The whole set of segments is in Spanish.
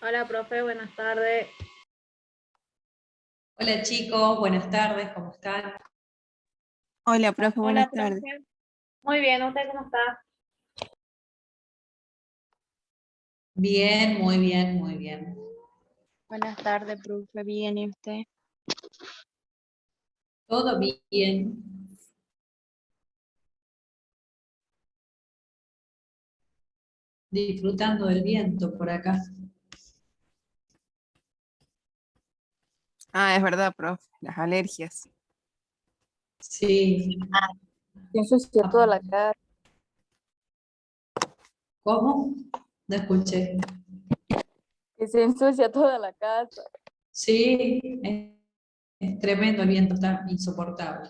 Hola, profe, buenas tardes. Hola chicos, buenas tardes, ¿cómo están? Hola, profe, buenas Hola, tardes. profe. Muy bien, ¿usted cómo está? Bien, muy bien, muy bien. Buenas tardes, profe. Bien, ¿y usted? Todo bien. Disfrutando del viento por acá. Ah, es verdad, profe. Las alergias. Sí. Se ensucia toda la casa, ¿Cómo? No escuché. que se ensucia toda la casa. Sí, es tremendo el viento, está insoportable.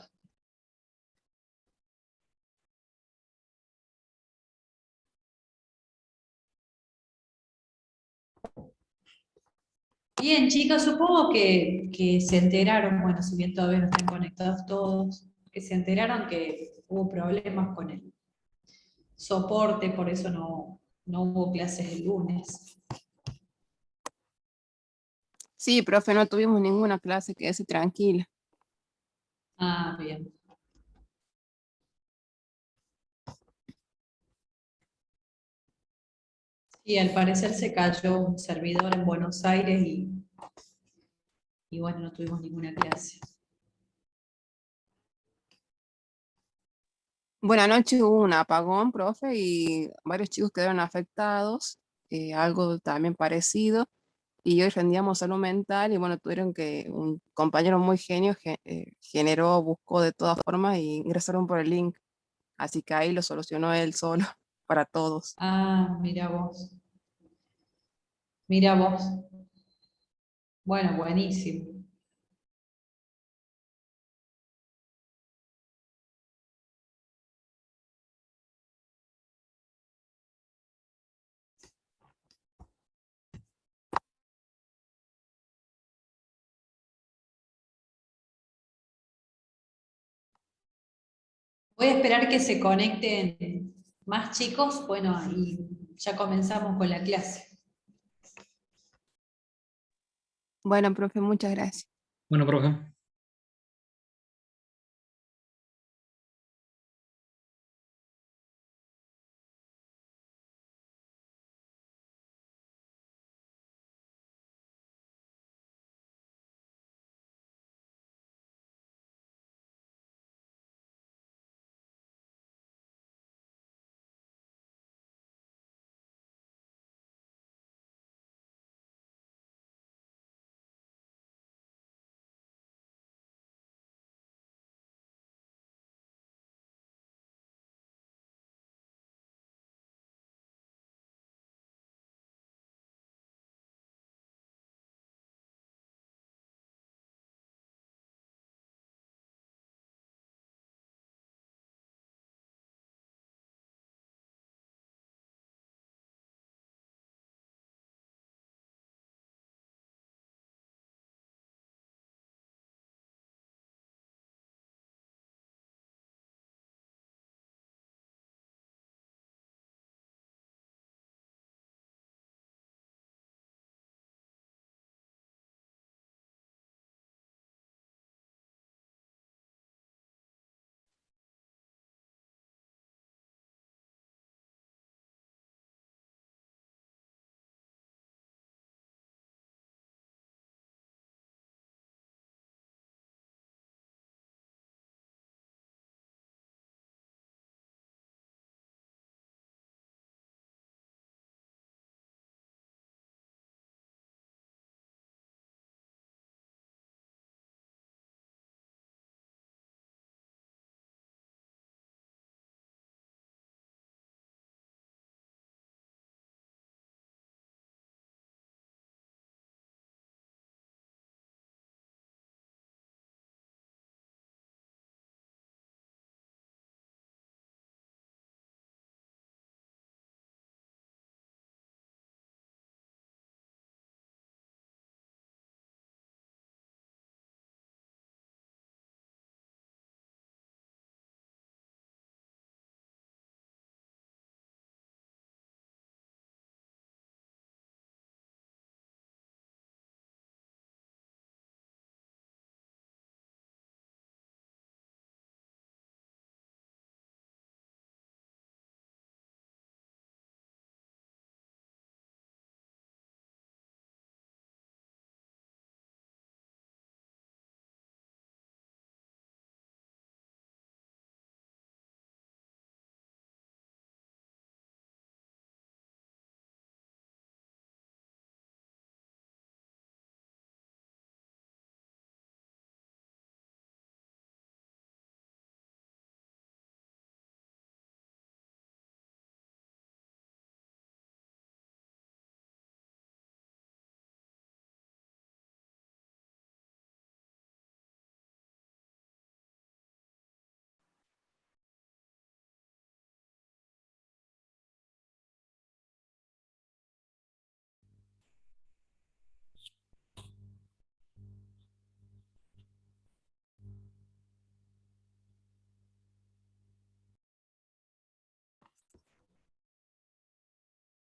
Bien, chicos, supongo que se enteraron, bueno, si bien todavía no están conectados todos, que se enteraron que hubo problemas con el soporte, por eso no hubo clases el lunes. Sí, profe, no tuvimos ninguna clase, quédese tranquila. Ah, bien. Y al parecer se cayó un servidor en Buenos Aires y bueno, no tuvimos ninguna clase. Bueno, anoche hubo un apagón, profe, y varios chicos quedaron afectados, algo también parecido, y hoy rendíamos salud mental y bueno, un compañero muy genio generó, buscó de todas formas y ingresaron por el link, así que ahí lo solucionó él solo para todos. Ah, mira vos. Mira vos. Bueno, buenísimo. Voy a esperar que se conecten más chicos, bueno, y ya comenzamos con la clase. Bueno, profe, muchas gracias. Bueno, profe.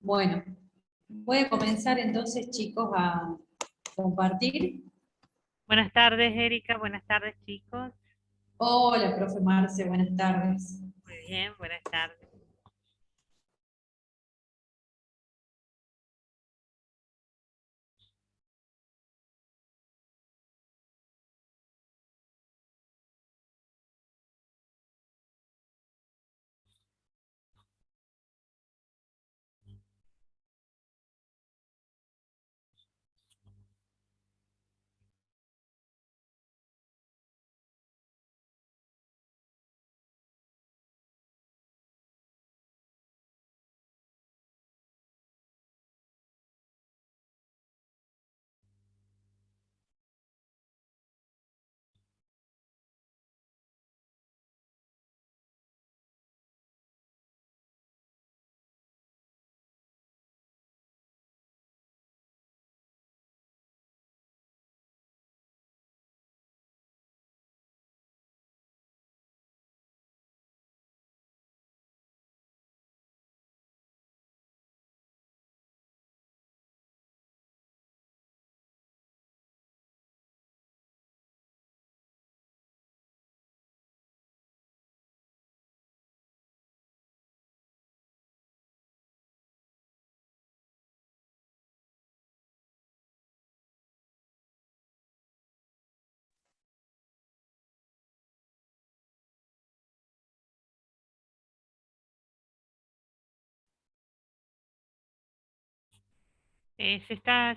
Bueno, voy a comenzar entonces, chicos, a compartir. Buenas tardes, Erika. Buenas tardes, chicos. Hola, profe Marce, buenas tardes. Muy bien, buenas tardes.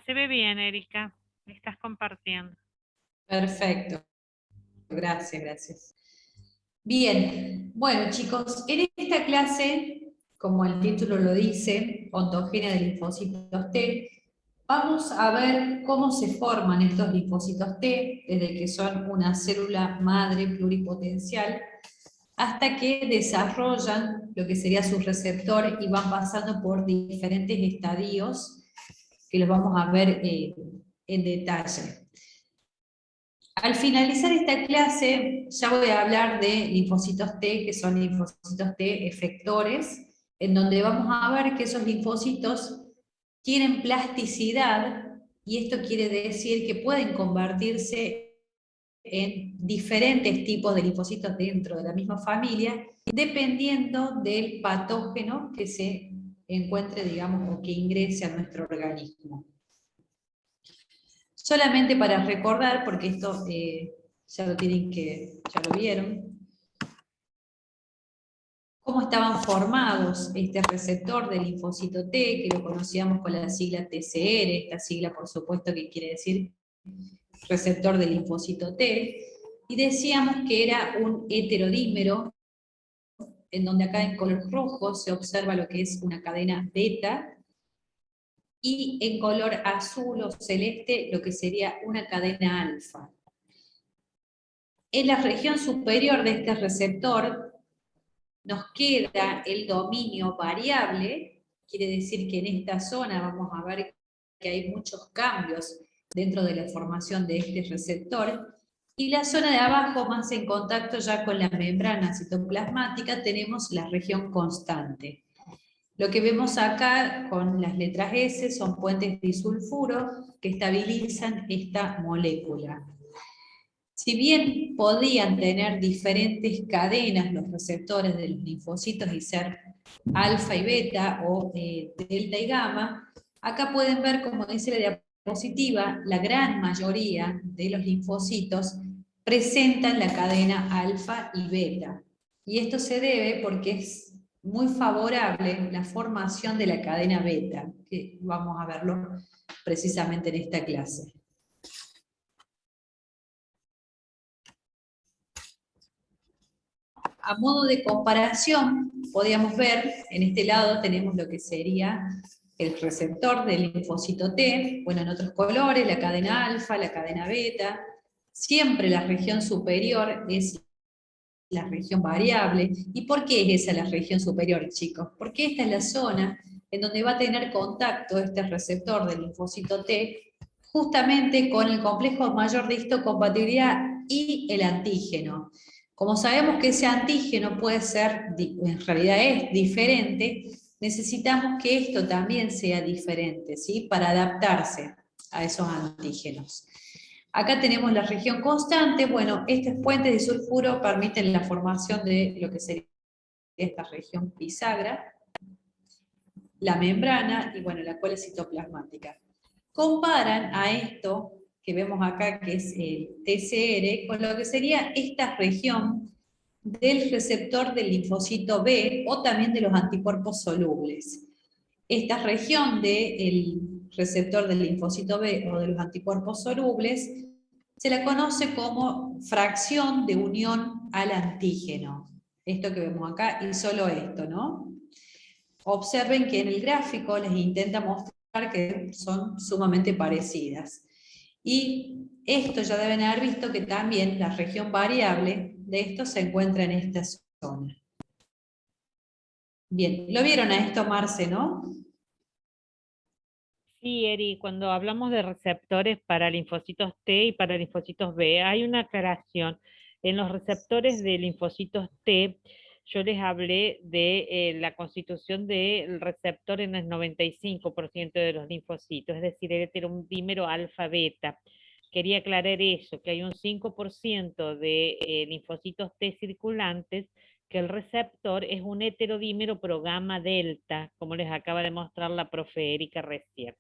Se ve bien, Erika. Me estás compartiendo. Perfecto, gracias, gracias. Bien, bueno chicos, en esta clase, como el título lo dice, ontogenia de linfocitos T, vamos a ver cómo se forman estos linfocitos T, desde que son una célula madre pluripotencial, hasta que desarrollan lo que sería su receptor y van pasando por diferentes estadios que los vamos a ver en detalle. Al finalizar esta clase, ya voy a hablar de linfocitos T, que son linfocitos T efectores, en donde vamos a ver que esos linfocitos tienen plasticidad, y esto quiere decir que pueden convertirse en diferentes tipos de linfocitos dentro de la misma familia, dependiendo del patógeno que se encuentre, digamos, o que ingrese a nuestro organismo. Solamente para recordar, porque esto ya lo vieron, cómo estaban formados este receptor del linfocito T, que lo conocíamos con la sigla TCR, esta sigla por supuesto que quiere decir receptor del linfocito T, y decíamos que era un heterodímero, en donde acá en color rojo se observa lo que es una cadena beta, y en color azul o celeste lo que sería una cadena alfa. En la región superior de este receptor nos queda el dominio variable, quiere decir que en esta zona vamos a ver que hay muchos cambios dentro de la formación de este receptor, y la zona de abajo, más en contacto ya con la membrana citoplasmática, tenemos la región constante. Lo que vemos acá con las letras S son puentes disulfuro que estabilizan esta molécula. Si bien podían tener diferentes cadenas los receptores de los linfocitos y ser alfa y beta o delta y gamma, acá pueden ver, como dice la diapositiva, la gran mayoría de los linfocitos presentan la cadena alfa y beta. Y esto se debe porque es muy favorable la formación de la cadena beta, que vamos a verlo precisamente en esta clase. A modo de comparación, podríamos ver, en este lado tenemos lo que sería el receptor del linfocito T, bueno, en otros colores, la cadena alfa, la cadena beta. Siempre la región superior es la región variable. ¿Y por qué es esa la región superior, chicos? Porque esta es la zona en donde va a tener contacto este receptor del linfocito T justamente con el complejo mayor de histocompatibilidad y el antígeno. Como sabemos que ese antígeno puede ser, en realidad es diferente, necesitamos que esto también sea diferente, ¿sí? Para adaptarse a esos antígenos. Acá tenemos la región constante. Bueno, estos puentes de sulfuro permiten la formación de lo que sería esta región bisagra, la membrana y bueno, la cola citoplasmática. Comparan a esto que vemos acá, que es el TCR, con lo que sería esta región del receptor del linfocito B o también de los anticuerpos solubles. Esta región del receptor del linfocito B o de los anticuerpos solubles se la conoce como fracción de unión al antígeno. Esto que vemos acá y solo esto, ¿no? Observen que en el gráfico les intenta mostrar que son sumamente parecidas. Y esto ya deben haber visto que también la región variable de esto se encuentra en esta zona. Bien, lo vieron a esto, Marce, ¿no? Sí, Eri, cuando hablamos de receptores para linfocitos T y para linfocitos B, hay una aclaración. En los receptores de linfocitos T, yo les hablé de la constitución del receptor en el 95% de los linfocitos, es decir, el heterodímero alfa-beta. Quería aclarar eso, que hay un 5% de linfocitos T circulantes, que el receptor es un heterodímero pro gamma delta, como les acaba de mostrar la profe Erika recién.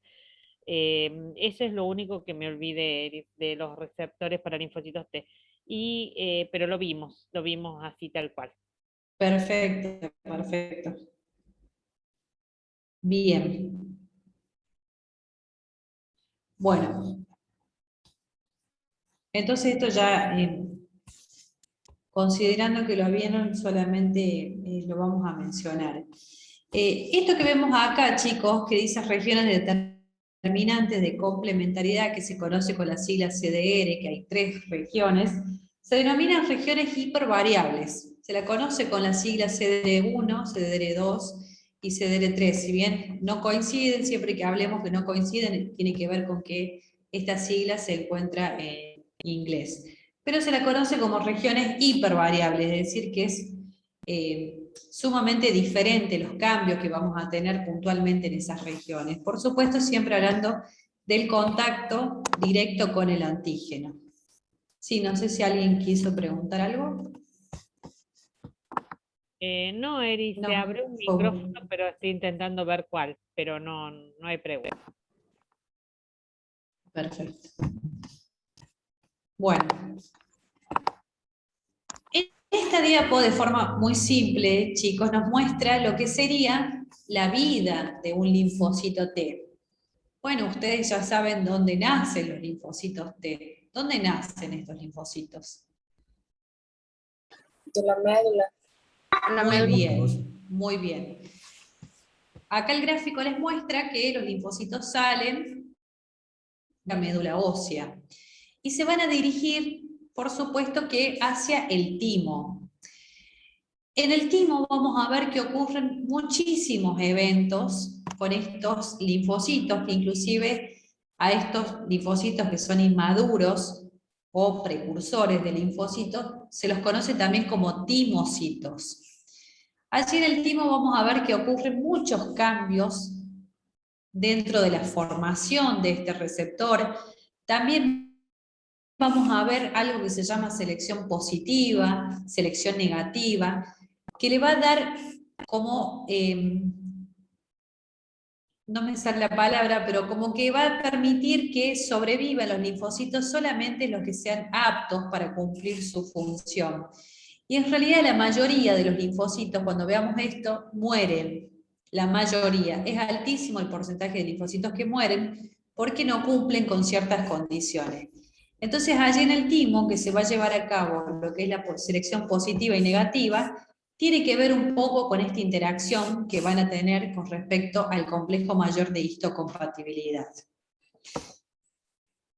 Eso es lo único que me olvidé de los receptores para linfocitos T. Pero lo vimos así tal cual. Perfecto, perfecto. Bien. Bueno. Entonces esto ya, considerando que lo vieron, solamente lo vamos a mencionar. Esto que vemos acá, chicos, que dice regiones determinantes de complementariedad, que se conoce con la sigla CDR, que hay 3 regiones, se denominan regiones hipervariables. Se la conoce con la sigla CDR1, CDR2 y CDR3. Si bien no coinciden, siempre que hablemos que no coinciden, tiene que ver con que esta sigla se encuentra en inglés. Pero se la conoce como regiones hipervariables, es decir, que es sumamente diferente los cambios que vamos a tener puntualmente en esas regiones. Por supuesto, siempre hablando del contacto directo con el antígeno. Sí, no sé si alguien quiso preguntar algo. No, Eri, No, se abrió un micrófono, pero estoy intentando ver cuál, pero no hay pregunta. Perfecto. Bueno. Esta diapo, de forma muy simple, chicos, nos muestra lo que sería la vida de un linfocito T. Bueno, ustedes ya saben dónde nacen los linfocitos T. ¿Dónde nacen estos linfocitos? De la médula. Muy bien, muy bien. Acá el gráfico les muestra que los linfocitos salen de la médula ósea y se van a dirigir, por supuesto, que hacia el timo. En el timo vamos a ver que ocurren muchísimos eventos con estos linfocitos, que inclusive a estos linfocitos que son inmaduros o precursores de linfocitos, se los conoce también como timocitos. Allí en el timo vamos a ver que ocurren muchos cambios dentro de la formación de este receptor. También vamos a ver algo que se llama selección positiva, selección negativa, que le va a dar como, no me sale la palabra, pero como que va a permitir que sobrevivan los linfocitos solamente los que sean aptos para cumplir su función. Y en realidad la mayoría de los linfocitos, cuando veamos esto, mueren. La mayoría. Es altísimo el porcentaje de linfocitos que mueren porque no cumplen con ciertas condiciones. Entonces allí en el timo, que se va a llevar a cabo lo que es la selección positiva y negativa, tiene que ver un poco con esta interacción que van a tener con respecto al complejo mayor de histocompatibilidad.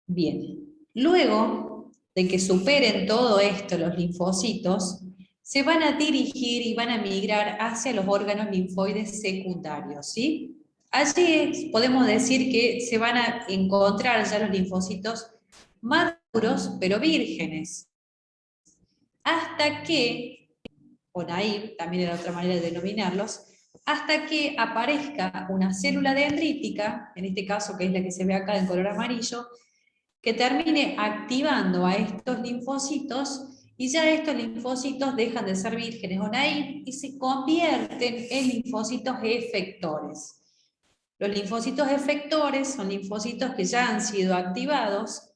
Bien, luego de que superen todo esto los linfocitos, se van a dirigir y van a migrar hacia los órganos linfoides secundarios, ¿sí? Allí podemos decir que se van a encontrar ya los linfocitos maduros, pero vírgenes, hasta que, por ahí también era otra manera de denominarlos, hasta que aparezca una célula dendrítica, en este caso que es la que se ve acá en color amarillo, que termine activando a estos linfocitos, y ya estos linfocitos dejan de ser vírgenes o naïf y se convierten en linfocitos efectores. Los linfocitos efectores son linfocitos que ya han sido activados,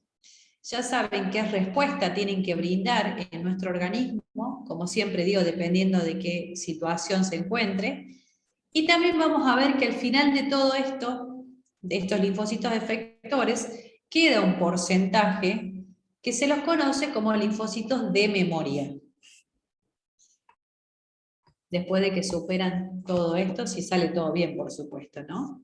ya saben qué respuesta tienen que brindar en nuestro organismo, como siempre digo, dependiendo de qué situación se encuentre. Y también vamos a ver que al final de todo esto, de estos linfocitos efectores, queda un porcentaje que se los conoce como linfocitos de memoria. Después de que superan todo esto, si sale todo bien, por supuesto, ¿no?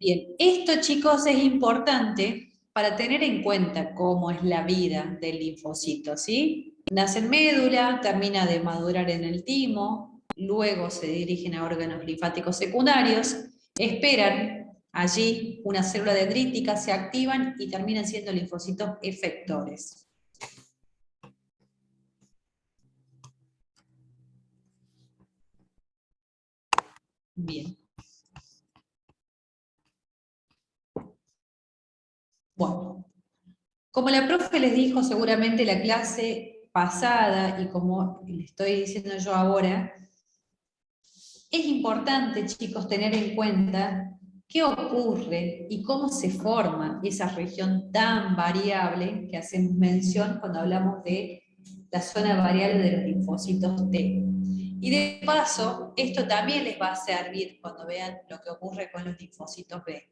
Bien, esto, chicos, es importante para tener en cuenta cómo es la vida del linfocito, ¿sí? Nace en médula, termina de madurar en el timo, luego se dirigen a órganos linfáticos secundarios, esperan allí una célula dendrítica, se activan y terminan siendo linfocitos efectores. Bien. Bueno, como la profe les dijo seguramente la clase pasada y como le estoy diciendo yo ahora, es importante, chicos, tener en cuenta qué ocurre y cómo se forma esa región tan variable que hacemos mención cuando hablamos de la zona variable de los linfocitos T. Y de paso, esto también les va a servir cuando vean lo que ocurre con los linfocitos B.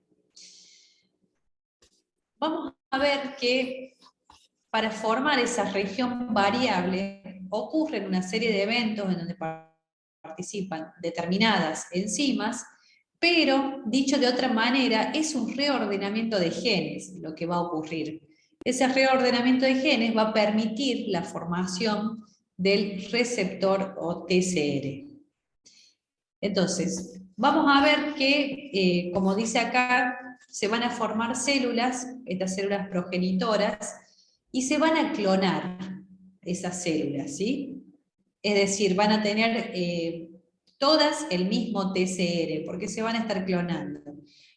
Vamos a ver que para formar esa región variable ocurren una serie de eventos en donde participan determinadas enzimas, pero dicho de otra manera, es un reordenamiento de genes lo que va a ocurrir. Ese reordenamiento de genes va a permitir la formación del receptor o TCR. Entonces, vamos a ver que, como dice acá, se van a formar células, estas células progenitoras, y se van a clonar esas células, ¿sí? Es decir, van a tener todas el mismo TCR, porque se van a estar clonando.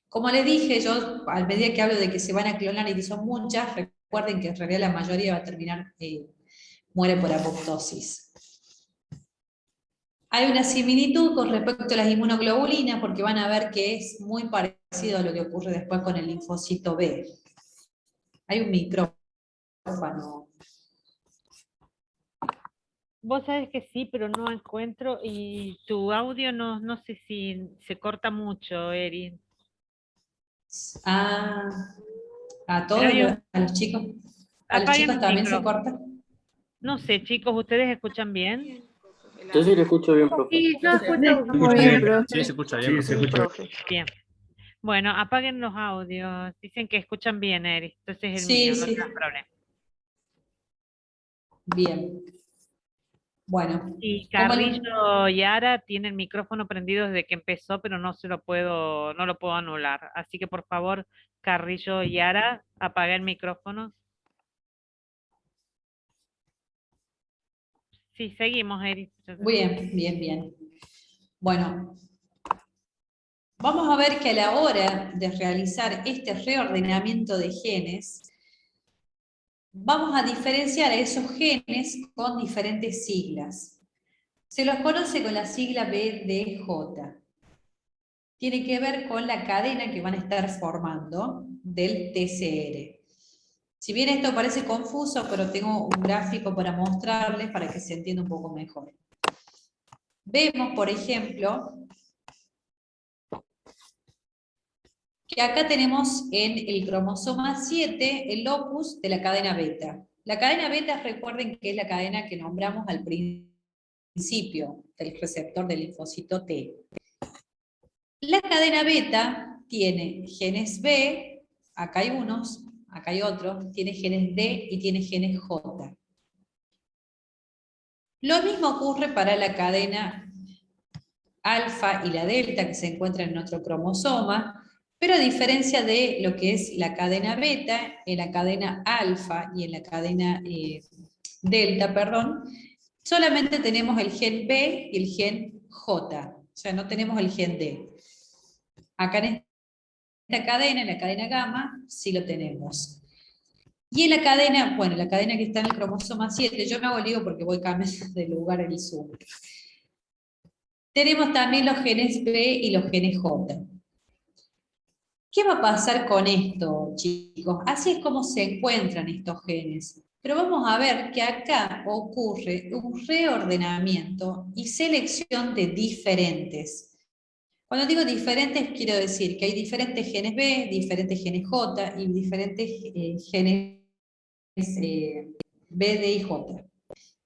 Como les dije, yo, a medida que hablo de que se van a clonar y que son muchas, recuerden que en realidad la mayoría va a terminar, muere por apoptosis. Hay una similitud con respecto a las inmunoglobulinas, porque van a ver que es muy parecido a lo que ocurre después con el linfocito B. Hay un micrófono. Vos sabés que sí, pero no encuentro, y tu audio no sé si se corta mucho, Eri. A todos a los chicos. ¿A los chicos también se corta? No sé, chicos, ¿ustedes escuchan bien? Yo sí le escucho bien, profe. Sí, yo escucho Muy bien, profe. Sí, se escucha bien. Sí, se escucha. Bien. Bueno, apaguen los audios. Dicen que escuchan bien, Eri. Entonces es el Sí, mío, sí. no tengas problema. Bien. Bueno. Y Carrillo y Ara tienen el micrófono prendido desde que empezó, pero no lo puedo anular. Así que por favor, Carrillo y Ara, apaga el micrófono. Sí, seguimos, Eri. Bien, bien, bien. Bueno, vamos a ver que a la hora de realizar este reordenamiento de genes, vamos a diferenciar a esos genes con diferentes siglas. Se los conoce con la sigla BDJ. Tiene que ver con la cadena que van a estar formando del TCR. Si bien esto parece confuso, pero tengo un gráfico para mostrarles para que se entienda un poco mejor. Vemos, por ejemplo, que acá tenemos en el cromosoma 7 el locus de la cadena beta. La cadena beta, recuerden que es la cadena que nombramos al principio del receptor del linfocito T. La cadena beta tiene genes B, acá hay unos, acá hay otros, tiene genes D y tiene genes J. Lo mismo ocurre para la cadena alfa y la delta que se encuentran en otro cromosoma, pero a diferencia de lo que es la cadena beta, en la cadena alfa y en la cadena delta, perdón, solamente tenemos el gen B y el gen J. O sea, no tenemos el gen D. Acá en esta cadena, en la cadena gamma, sí lo tenemos. Y en la cadena, bueno, la cadena que está en el cromosoma 7, yo me hago lío porque voy cambiando de lugar en el Zoom. Tenemos también los genes B y los genes J. ¿Qué va a pasar con esto, chicos? Así es como se encuentran estos genes. Pero vamos a ver que acá ocurre un reordenamiento y selección de diferentes. Cuando digo diferentes, quiero decir que hay diferentes genes B, diferentes genes J y diferentes genes B, D y J.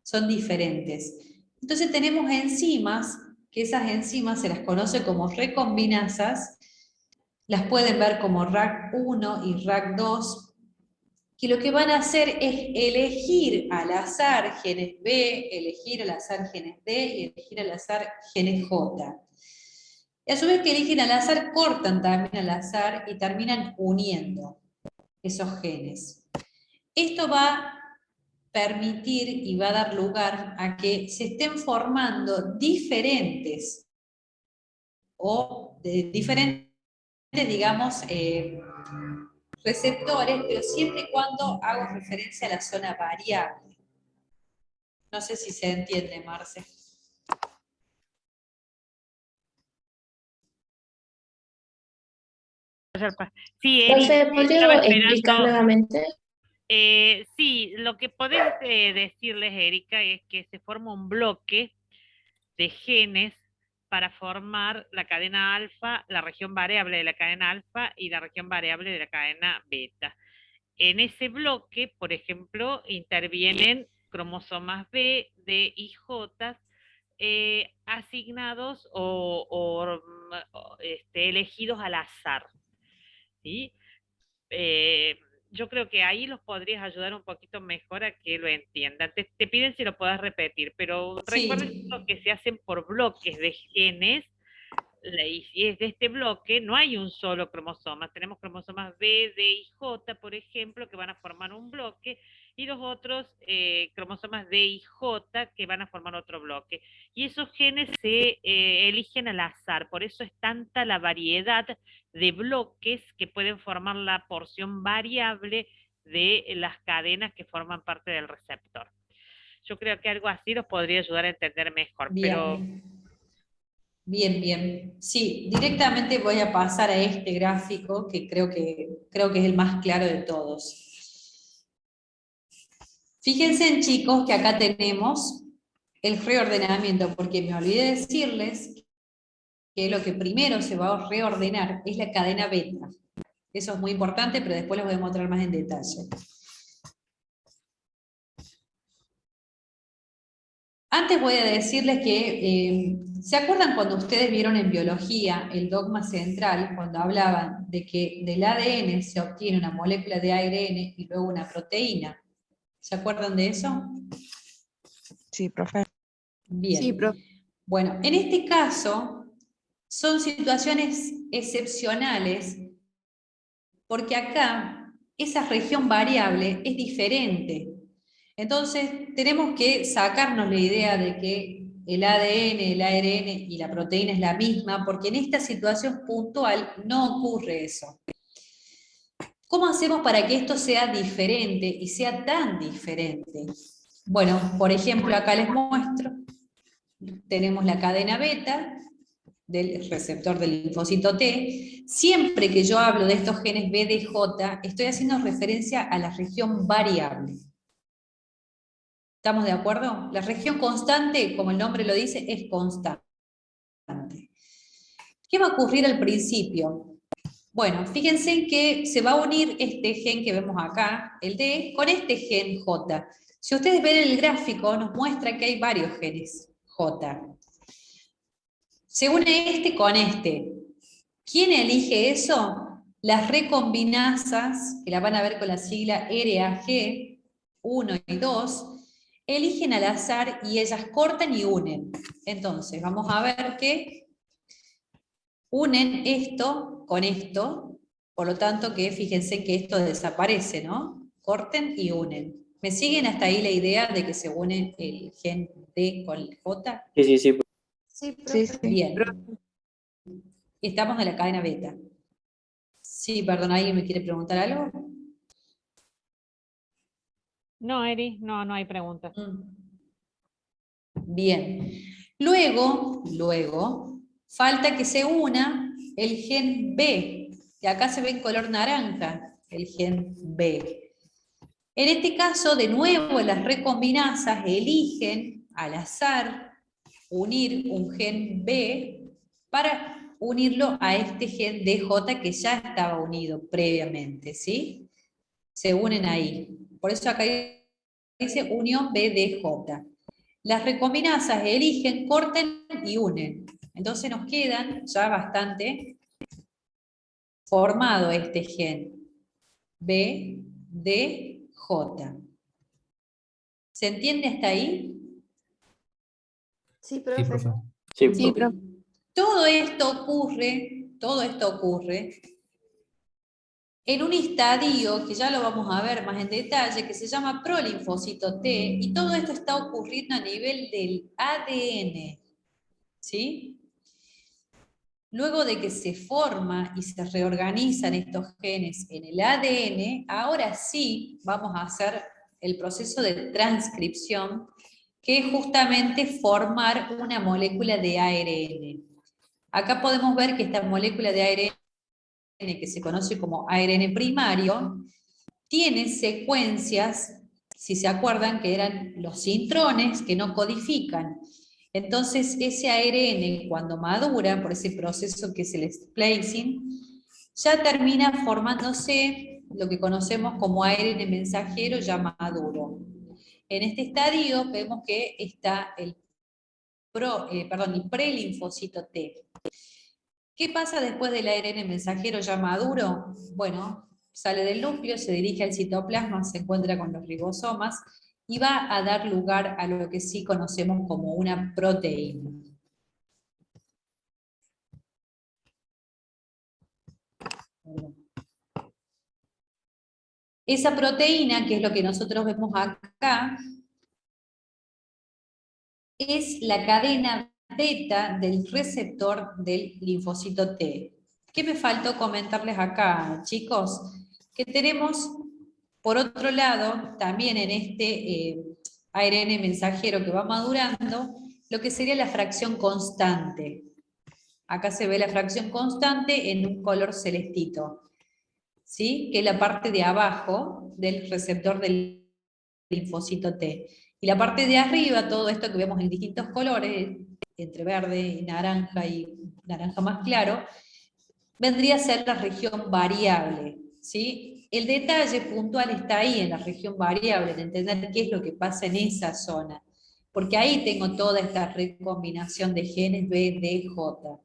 Son diferentes. Entonces tenemos enzimas, que esas enzimas se las conoce como recombinasas, las pueden ver como RAC1 y RAC2, que lo que van a hacer es elegir al azar genes B, elegir al azar genes D y elegir al azar genes J. Y a su vez que eligen al azar, cortan también al azar y terminan uniendo esos genes. Esto va a permitir y va a dar lugar a que se estén formando diferentes, o diferentes, digamos, receptores, pero siempre y cuando hago referencia a la zona variable. No sé si se entiende, Marce. Sí, Profe, Erika, ¿podría estaba explicar esperando. nuevamente? Sí, lo que podés decirles, Erika, es que se forma un bloque de genes para formar la cadena alfa, la región variable de la cadena alfa y la región variable de la cadena beta. En ese bloque, por ejemplo, intervienen cromosomas B, D y J asignados o elegidos al azar, ¿sí? Yo creo que ahí los podrías ayudar un poquito mejor a que lo entiendan. Te piden si lo puedas repetir, pero recuerden Sí. que se hacen por bloques de genes, y si es de este bloque, no hay un solo cromosoma. Tenemos cromosomas B, D y J, por ejemplo, que van a formar un bloque, y los otros cromosomas D y J que van a formar otro bloque. Y esos genes se eligen al azar, por eso es tanta la variedad de bloques que pueden formar la porción variable de las cadenas que forman parte del receptor. Yo creo que algo así los podría ayudar a entender mejor, Bien. pero... Bien, bien. Sí, directamente voy a pasar a este gráfico que creo que es el más claro de todos. Fíjense, chicos, que acá tenemos el reordenamiento, porque me olvidé decirles que lo que primero se va a reordenar es la cadena beta. Eso es muy importante, pero después les voy a mostrar más en detalle. Antes voy a decirles que, ¿se acuerdan cuando ustedes vieron en biología el dogma central, cuando hablaban de que del ADN se obtiene una molécula de ARN y luego una proteína? ¿Se acuerdan de eso? Sí, profe. Bien. Sí, profe. Bueno, en este caso son situaciones excepcionales porque acá esa región variable es diferente. Entonces, tenemos que sacarnos la idea de que el ADN, el ARN y la proteína es la misma, porque en esta situación puntual no ocurre eso. ¿Cómo hacemos para que esto sea diferente y sea tan diferente? Bueno, por ejemplo, acá les muestro, tenemos la cadena beta del receptor del linfocito T. Siempre que yo hablo de estos genes BDJ, estoy haciendo referencia a la región variable. ¿Estamos de acuerdo? La región constante, como el nombre lo dice, es constante. ¿Qué va a ocurrir al principio? Bueno, fíjense que se va a unir este gen que vemos acá, el D, con este gen J. Si ustedes ven el gráfico, nos muestra que hay varios genes J. Se une este con este. ¿Quién elige eso? Las recombinasas, que la van a ver con la sigla RAG 1 y 2, eligen al azar y ellas cortan y unen. Entonces, vamos a ver que unen esto con esto, por lo tanto que fíjense que esto desaparece, ¿no? Corten y unen. ¿Me siguen hasta ahí la idea de que se une el gen D con el J? Sí. Sí, Sí, profe. sí. Bien. Estamos en la cadena beta. Sí, perdón, ¿alguien me quiere preguntar algo? No, Eri, no, no hay preguntas. Bien. Luego, falta que se una el gen B, que acá se ve en color naranja, el gen B. En este caso, de nuevo, las recombinasas eligen al azar unir un gen B para unirlo a este gen DJ que ya estaba unido previamente, ¿sí? Se unen ahí. Por eso acá dice unión BDJ. Las recombinasas eligen, cortan y unen. Entonces nos quedan ya bastante formado este gen BDJ. ¿Se entiende hasta ahí? Sí, Sí, profe. profe. Sí, Sí, profe. profe. Todo esto ocurre en un estadio que ya lo vamos a ver más en detalle, que se llama prolinfocito T, y todo esto está ocurriendo a nivel del ADN, ¿sí? Luego de que se forma y se reorganizan estos genes en el ADN, ahora sí vamos a hacer el proceso de transcripción, que es justamente formar una molécula de ARN. Acá podemos ver que esta molécula de ARN, que se conoce como ARN primario, tiene secuencias, si se acuerdan, que eran los intrones que no codifican. Entonces, ese ARN, cuando madura, por ese proceso que es el splicing, ya termina formándose lo que conocemos como ARN mensajero ya maduro. En este estadio vemos que está el prelinfocito T. ¿Qué pasa después del ARN mensajero ya maduro? Bueno, sale del núcleo, se dirige al citoplasma, se encuentra con los ribosomas y va a dar lugar a lo que sí conocemos como una proteína. Esa proteína, que es lo que nosotros vemos acá, es la cadena beta del receptor del linfocito T. ¿Qué me faltó comentarles acá, chicos? Que tenemos, por otro lado, también en este ARN mensajero que va madurando, lo que sería la fracción constante. Acá se ve la fracción constante en un color celestito, ¿sí? Que es la parte de abajo del receptor del linfocito T. Y la parte de arriba, todo esto que vemos en distintos colores, entre verde y naranja más claro, vendría a ser la región variable, ¿sí? El detalle puntual está ahí en la región variable, en entender qué es lo que pasa en esa zona, porque ahí tengo toda esta recombinación de genes B, D, J.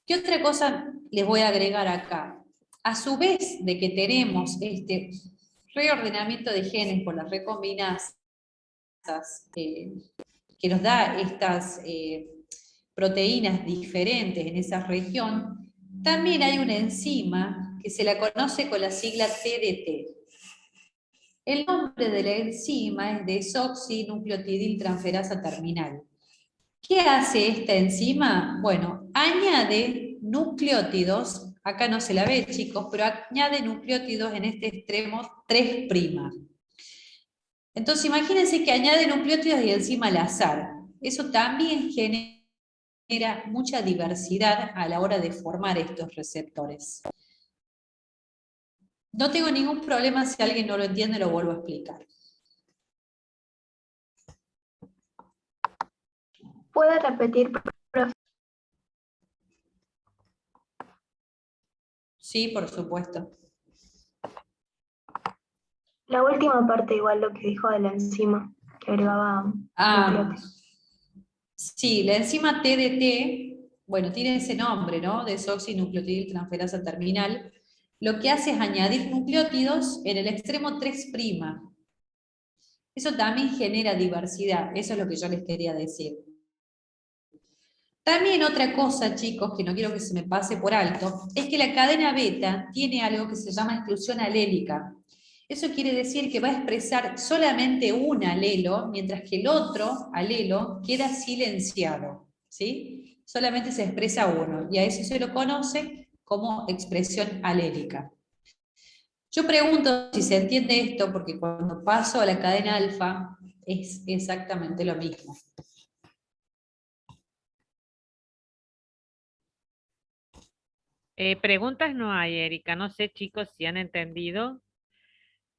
¿Qué otra cosa les voy a agregar acá? A su vez de que tenemos este reordenamiento de genes por las recombinasas, que nos da estas proteínas diferentes en esa región, también hay una enzima que se la conoce con la sigla TDT. El nombre de la enzima es desoxinucleotidiltransferasa terminal. ¿Qué' esta enzima? Bueno, añade nucleótidos, acá no se la ve, chicos, pero añade nucleótidos en este extremo 3'. Entonces imagínense que añade nucleótidos y enzima al azar. Eso también genera mucha diversidad a la hora de formar estos receptores. No tengo ningún problema, si alguien no lo entiende, lo vuelvo a explicar. ¿Puede repetir, profe? Sí, por supuesto. La última parte, igual lo que dijo de la enzima, que agregaba nucleótidos. Sí, la enzima TDT, bueno, tiene ese nombre, ¿no? Desoxinucleotidiltransferasa terminal. Lo que hace es añadir nucleótidos en el extremo 3'. Eso también genera diversidad, eso es lo que yo les quería decir. También otra cosa, chicos, que no quiero que se me pase por alto, es que la cadena beta tiene algo que se llama exclusión alélica. Eso quiere decir que va a expresar solamente un alelo, mientras que el otro alelo queda silenciado, ¿sí? Solamente se expresa uno, y a eso se lo conoce como expresión alélica. Yo pregunto si se entiende esto, porque cuando paso a la cadena alfa es exactamente lo mismo. Preguntas no hay, Erika. No sé, chicos, si han entendido.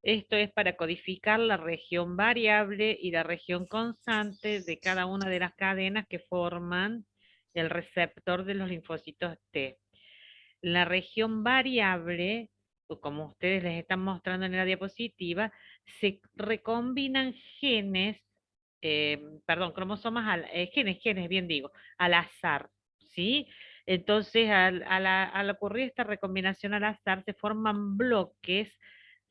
Esto es para codificar la región variable y la región constante de cada una de las cadenas que forman el receptor de los linfocitos T. La región variable, o como ustedes les están mostrando en la diapositiva, se recombinan genes, cromosomas, genes, bien digo, al azar, ¿sí? Entonces, al ocurrir esta recombinación al azar, se forman bloques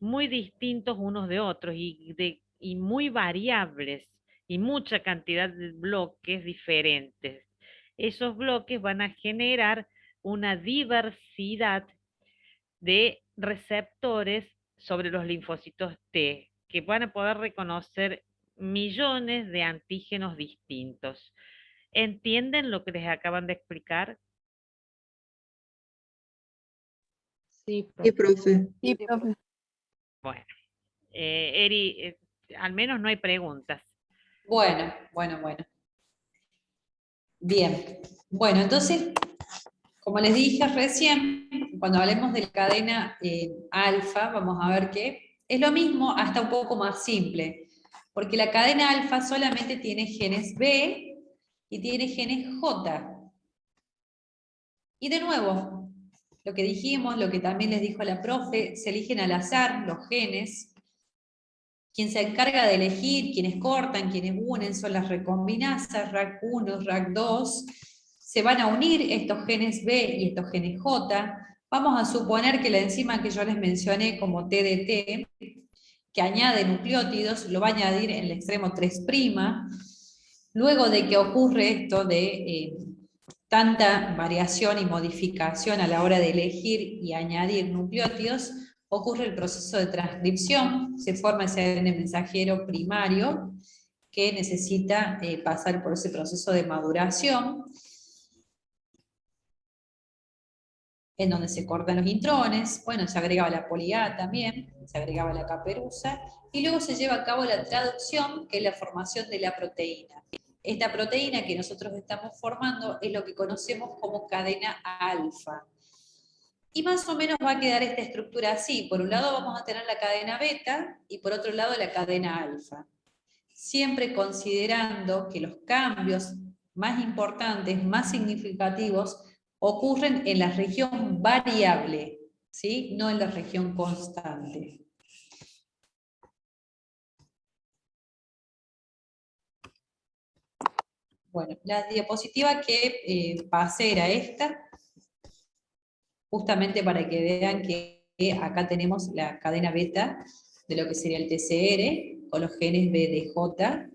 muy distintos unos de otros y muy variables, y mucha cantidad de bloques diferentes. Esos bloques van a generar una diversidad de receptores sobre los linfocitos T, que van a poder reconocer millones de antígenos distintos. ¿Entienden lo que les acaban de explicar? Sí, Sí, profe. Sí, profe. Bueno, Eri, al menos no hay preguntas. Bueno. Bien. Bueno, entonces, como les dije recién, cuando hablemos de la cadena alfa, vamos a ver que es lo mismo, hasta un poco más simple, porque la cadena alfa solamente tiene genes B y tiene genes J. Y de nuevo, lo que dijimos, lo que también les dijo la profe, se eligen al azar los genes. Quien se encarga de elegir, quienes cortan, quienes unen, son las recombinasas, RAC1, RAC2. Se van a unir estos genes B y estos genes J. Vamos a suponer que la enzima que yo les mencioné como TDT, que añade nucleótidos, lo va a añadir en el extremo 3'. Luego de que ocurre esto de tanta variación y modificación a la hora de elegir y añadir nucleótidos, ocurre el proceso de transcripción, se forma ese ARN mensajero primario que necesita pasar por ese proceso de maduración, en donde se cortan los intrones, bueno, se agregaba la poli-A también, se agregaba la caperuza, y luego se lleva a cabo la traducción, que es la formación de la proteína. Esta proteína que nosotros estamos formando es lo que conocemos como cadena alfa. Y más o menos va a quedar esta estructura así. Por un lado vamos a tener la cadena beta y por otro lado la cadena alfa. Siempre considerando que los cambios más importantes, más significativos, ocurren en la región variable, ¿sí? No en la región constante. Bueno, la diapositiva que pasé era esta, justamente para que vean que acá tenemos la cadena beta de lo que sería el TCR, con los genes BDJ,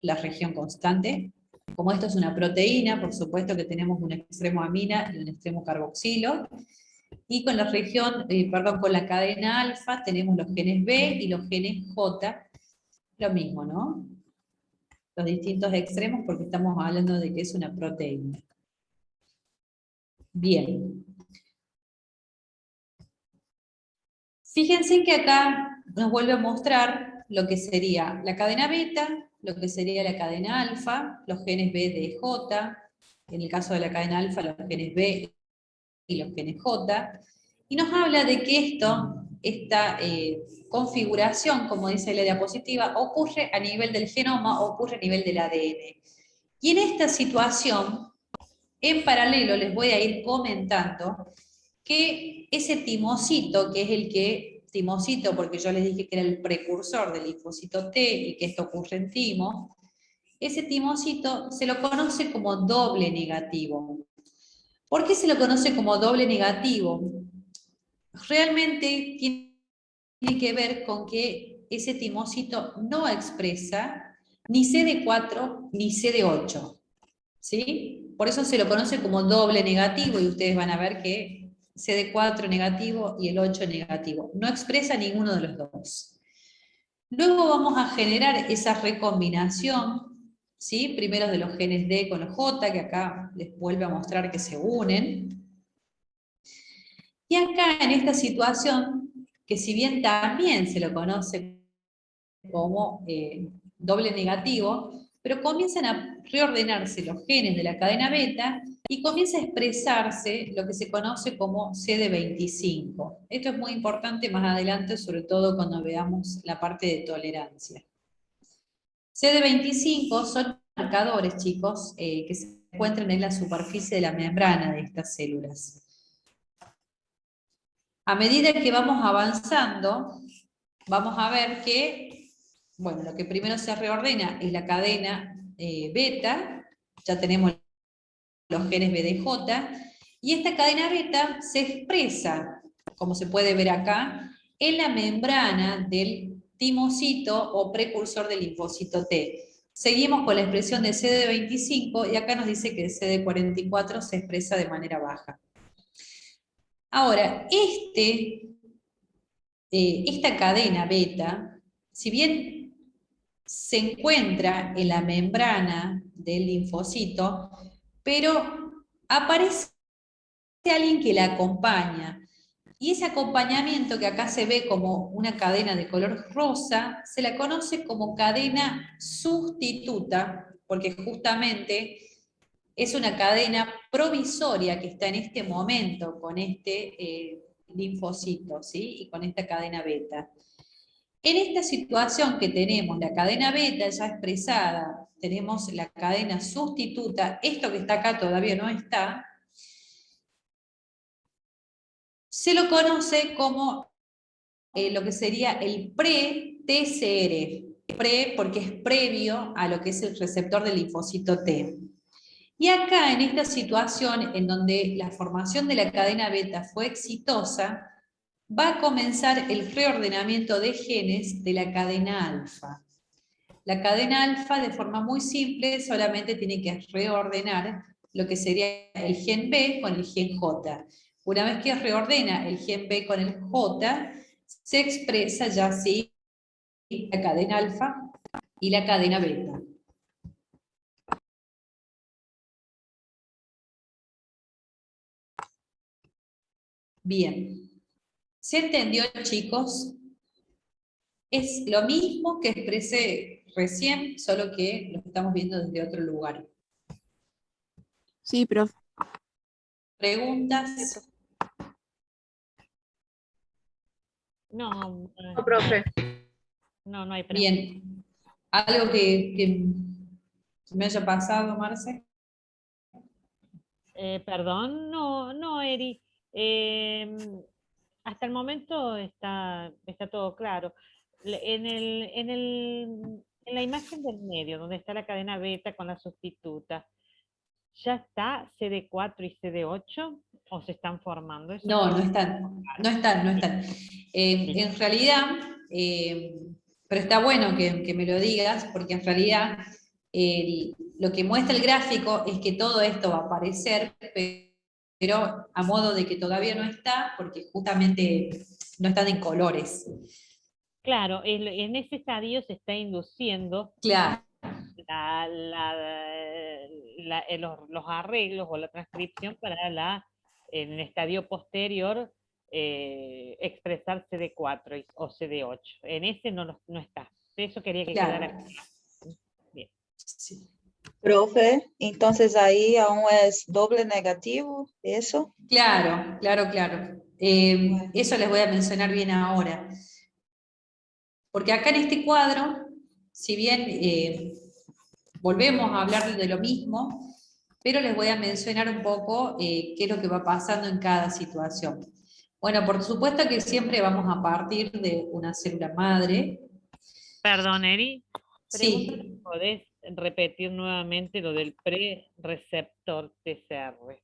la región constante. Como esto es una proteína, por supuesto que tenemos un extremo amina y un extremo carboxilo. Y con la región, con la cadena alfa tenemos los genes B y los genes J, lo mismo, ¿no? Los distintos extremos porque estamos hablando de que es una proteína. Bien. Fíjense que acá nos vuelve a mostrar lo que sería la cadena beta, lo que sería la cadena alfa, los genes B de J, en el caso de la cadena alfa los genes B y los genes J, y nos habla de que esta configuración, como dice la diapositiva, ocurre a nivel del genoma, ocurre a nivel del ADN. Y en esta situación, en paralelo les voy a ir comentando que ese timocito, que es el que, timocito porque yo les dije que era el precursor del linfocito T y que esto ocurre en timo, ese timocito se lo conoce como doble negativo. ¿Por qué se lo conoce como doble negativo? Realmente tiene que ver con que ese timocito no expresa ni CD4 ni CD8. ¿Sí? Por eso se lo conoce como doble negativo y ustedes van a ver que CD4 negativo y el 8 negativo. No expresa ninguno de los dos. Luego vamos a generar esa recombinación, ¿sí? Primero de los genes D con los J, que acá les vuelve a mostrar que se unen. Y acá en esta situación, que si bien también se lo conoce como doble negativo, pero comienzan a reordenarse los genes de la cadena beta y comienza a expresarse lo que se conoce como CD25. Esto es muy importante más adelante, sobre todo cuando veamos la parte de tolerancia. CD25 son marcadores, chicos, que se encuentran en la superficie de la membrana de estas células. A medida que vamos avanzando, vamos a ver que bueno, lo que primero se reordena es la cadena beta, ya tenemos los genes BDJ, y esta cadena beta se expresa, como se puede ver acá, en la membrana del timocito o precursor del linfocito T. Seguimos con la expresión de CD25 y acá nos dice que el CD44 se expresa de manera baja. Ahora, esta cadena beta, si bien se encuentra en la membrana del linfocito, pero aparece alguien que la acompaña. Y ese acompañamiento que acá se ve como una cadena de color rosa, se la conoce como cadena sustituta, porque justamente es una cadena provisoria que está en este momento con este linfocito, ¿sí? Y con esta cadena beta. En esta situación que tenemos la cadena beta ya expresada, tenemos la cadena sustituta, esto que está acá todavía no está, se lo conoce como lo que sería el pre-TCR, pre porque es previo a lo que es el receptor del linfocito T. Y acá en esta situación en donde la formación de la cadena beta fue exitosa, va a comenzar el reordenamiento de genes de la cadena alfa. La cadena alfa, de forma muy simple, solamente tiene que reordenar lo que sería el gen B con el gen J. Una vez que reordena el gen B con el J, se expresa ya así la cadena alfa y la cadena beta. Bien. ¿Se entendió, chicos? Es lo mismo que expresé recién, solo que lo estamos viendo desde otro lugar. Sí, profe. ¿Preguntas? No, No, profe. no hay pregunta. Bien. ¿Algo que me haya pasado, Marce? Perdón, no, Eri. Hasta el momento está todo claro. En la imagen del medio, donde está la cadena beta con la sustituta, ¿ya está CD4 y CD8 o se están formando? Eso No están. En realidad, pero está bueno que me lo digas, porque en realidad lo que muestra el gráfico es que todo esto va a aparecer, pero a modo de que todavía no está, porque justamente no están en colores. Claro, en ese estadio se está induciendo Claro. los arreglos o la transcripción para en el estadio posterior expresar CD4 o CD8. En ese no está. Eso quería que Claro. quedara. Bien. Sí. Profe, entonces ahí aún es doble negativo, ¿eso? Claro. Eso les voy a mencionar bien ahora. Porque acá en este cuadro, si bien volvemos a hablar de lo mismo, pero les voy a mencionar un poco qué es lo que va pasando en cada situación. Bueno, por supuesto que siempre vamos a partir de una célula madre. Perdón, Eri. Pregunta si Sí. podés repetir nuevamente lo del pre-receptor TCR.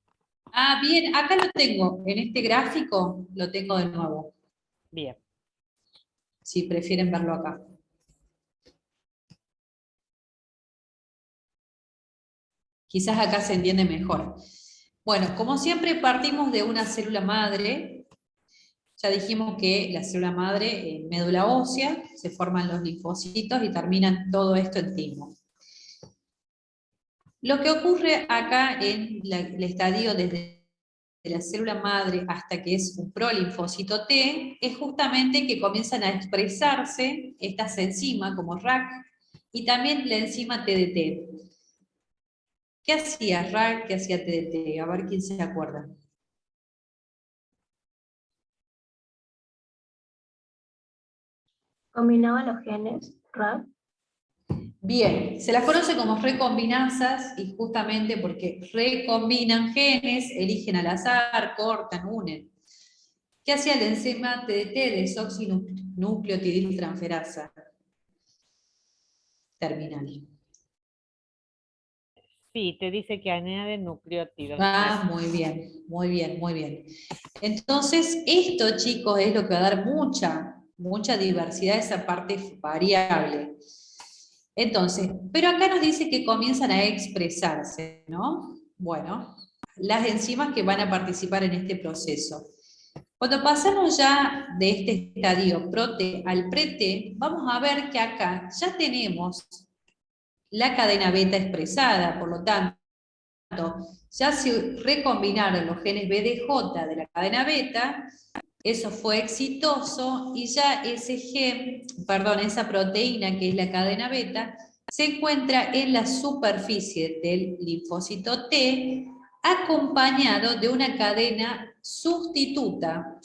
Ah, bien, acá lo tengo, en este gráfico lo tengo de nuevo. Bien. Si prefieren verlo acá. Quizás acá se entiende mejor. Bueno, como siempre partimos de una célula madre. Ya dijimos que la célula madre en médula ósea, se forman los linfocitos y terminan todo esto en timo. Lo que ocurre acá en el estadio desde la célula madre hasta que es un prolinfocito T, es justamente que comienzan a expresarse estas enzimas como RAC y también la enzima TDT. ¿Qué hacía RAC? ¿Qué hacía TDT? A ver quién se acuerda. Combinaba los genes, RAP. Bien, se las conoce como recombinanzas y justamente porque recombinan genes, eligen al azar, cortan, unen. ¿Qué hacía la enzima TDT, desoxinucleotidiltransferasa terminal? Sí, te dice que añade nucleótidos. Ah, muy bien, muy bien, muy bien. Entonces, esto, chicos, es lo que va a dar mucha diversidad a esa parte variable. Entonces, pero acá nos dice que comienzan a expresarse, ¿no? Bueno, las enzimas que van a participar en este proceso. Cuando pasamos ya de este estadio prote al prete, vamos a ver que acá ya tenemos la cadena beta expresada, por lo tanto, ya se recombinaron los genes BDJ de la cadena beta, eso fue exitoso y ya ese gen, perdón, esa proteína que es la cadena beta, se encuentra en la superficie del linfocito T, acompañado de una cadena sustituta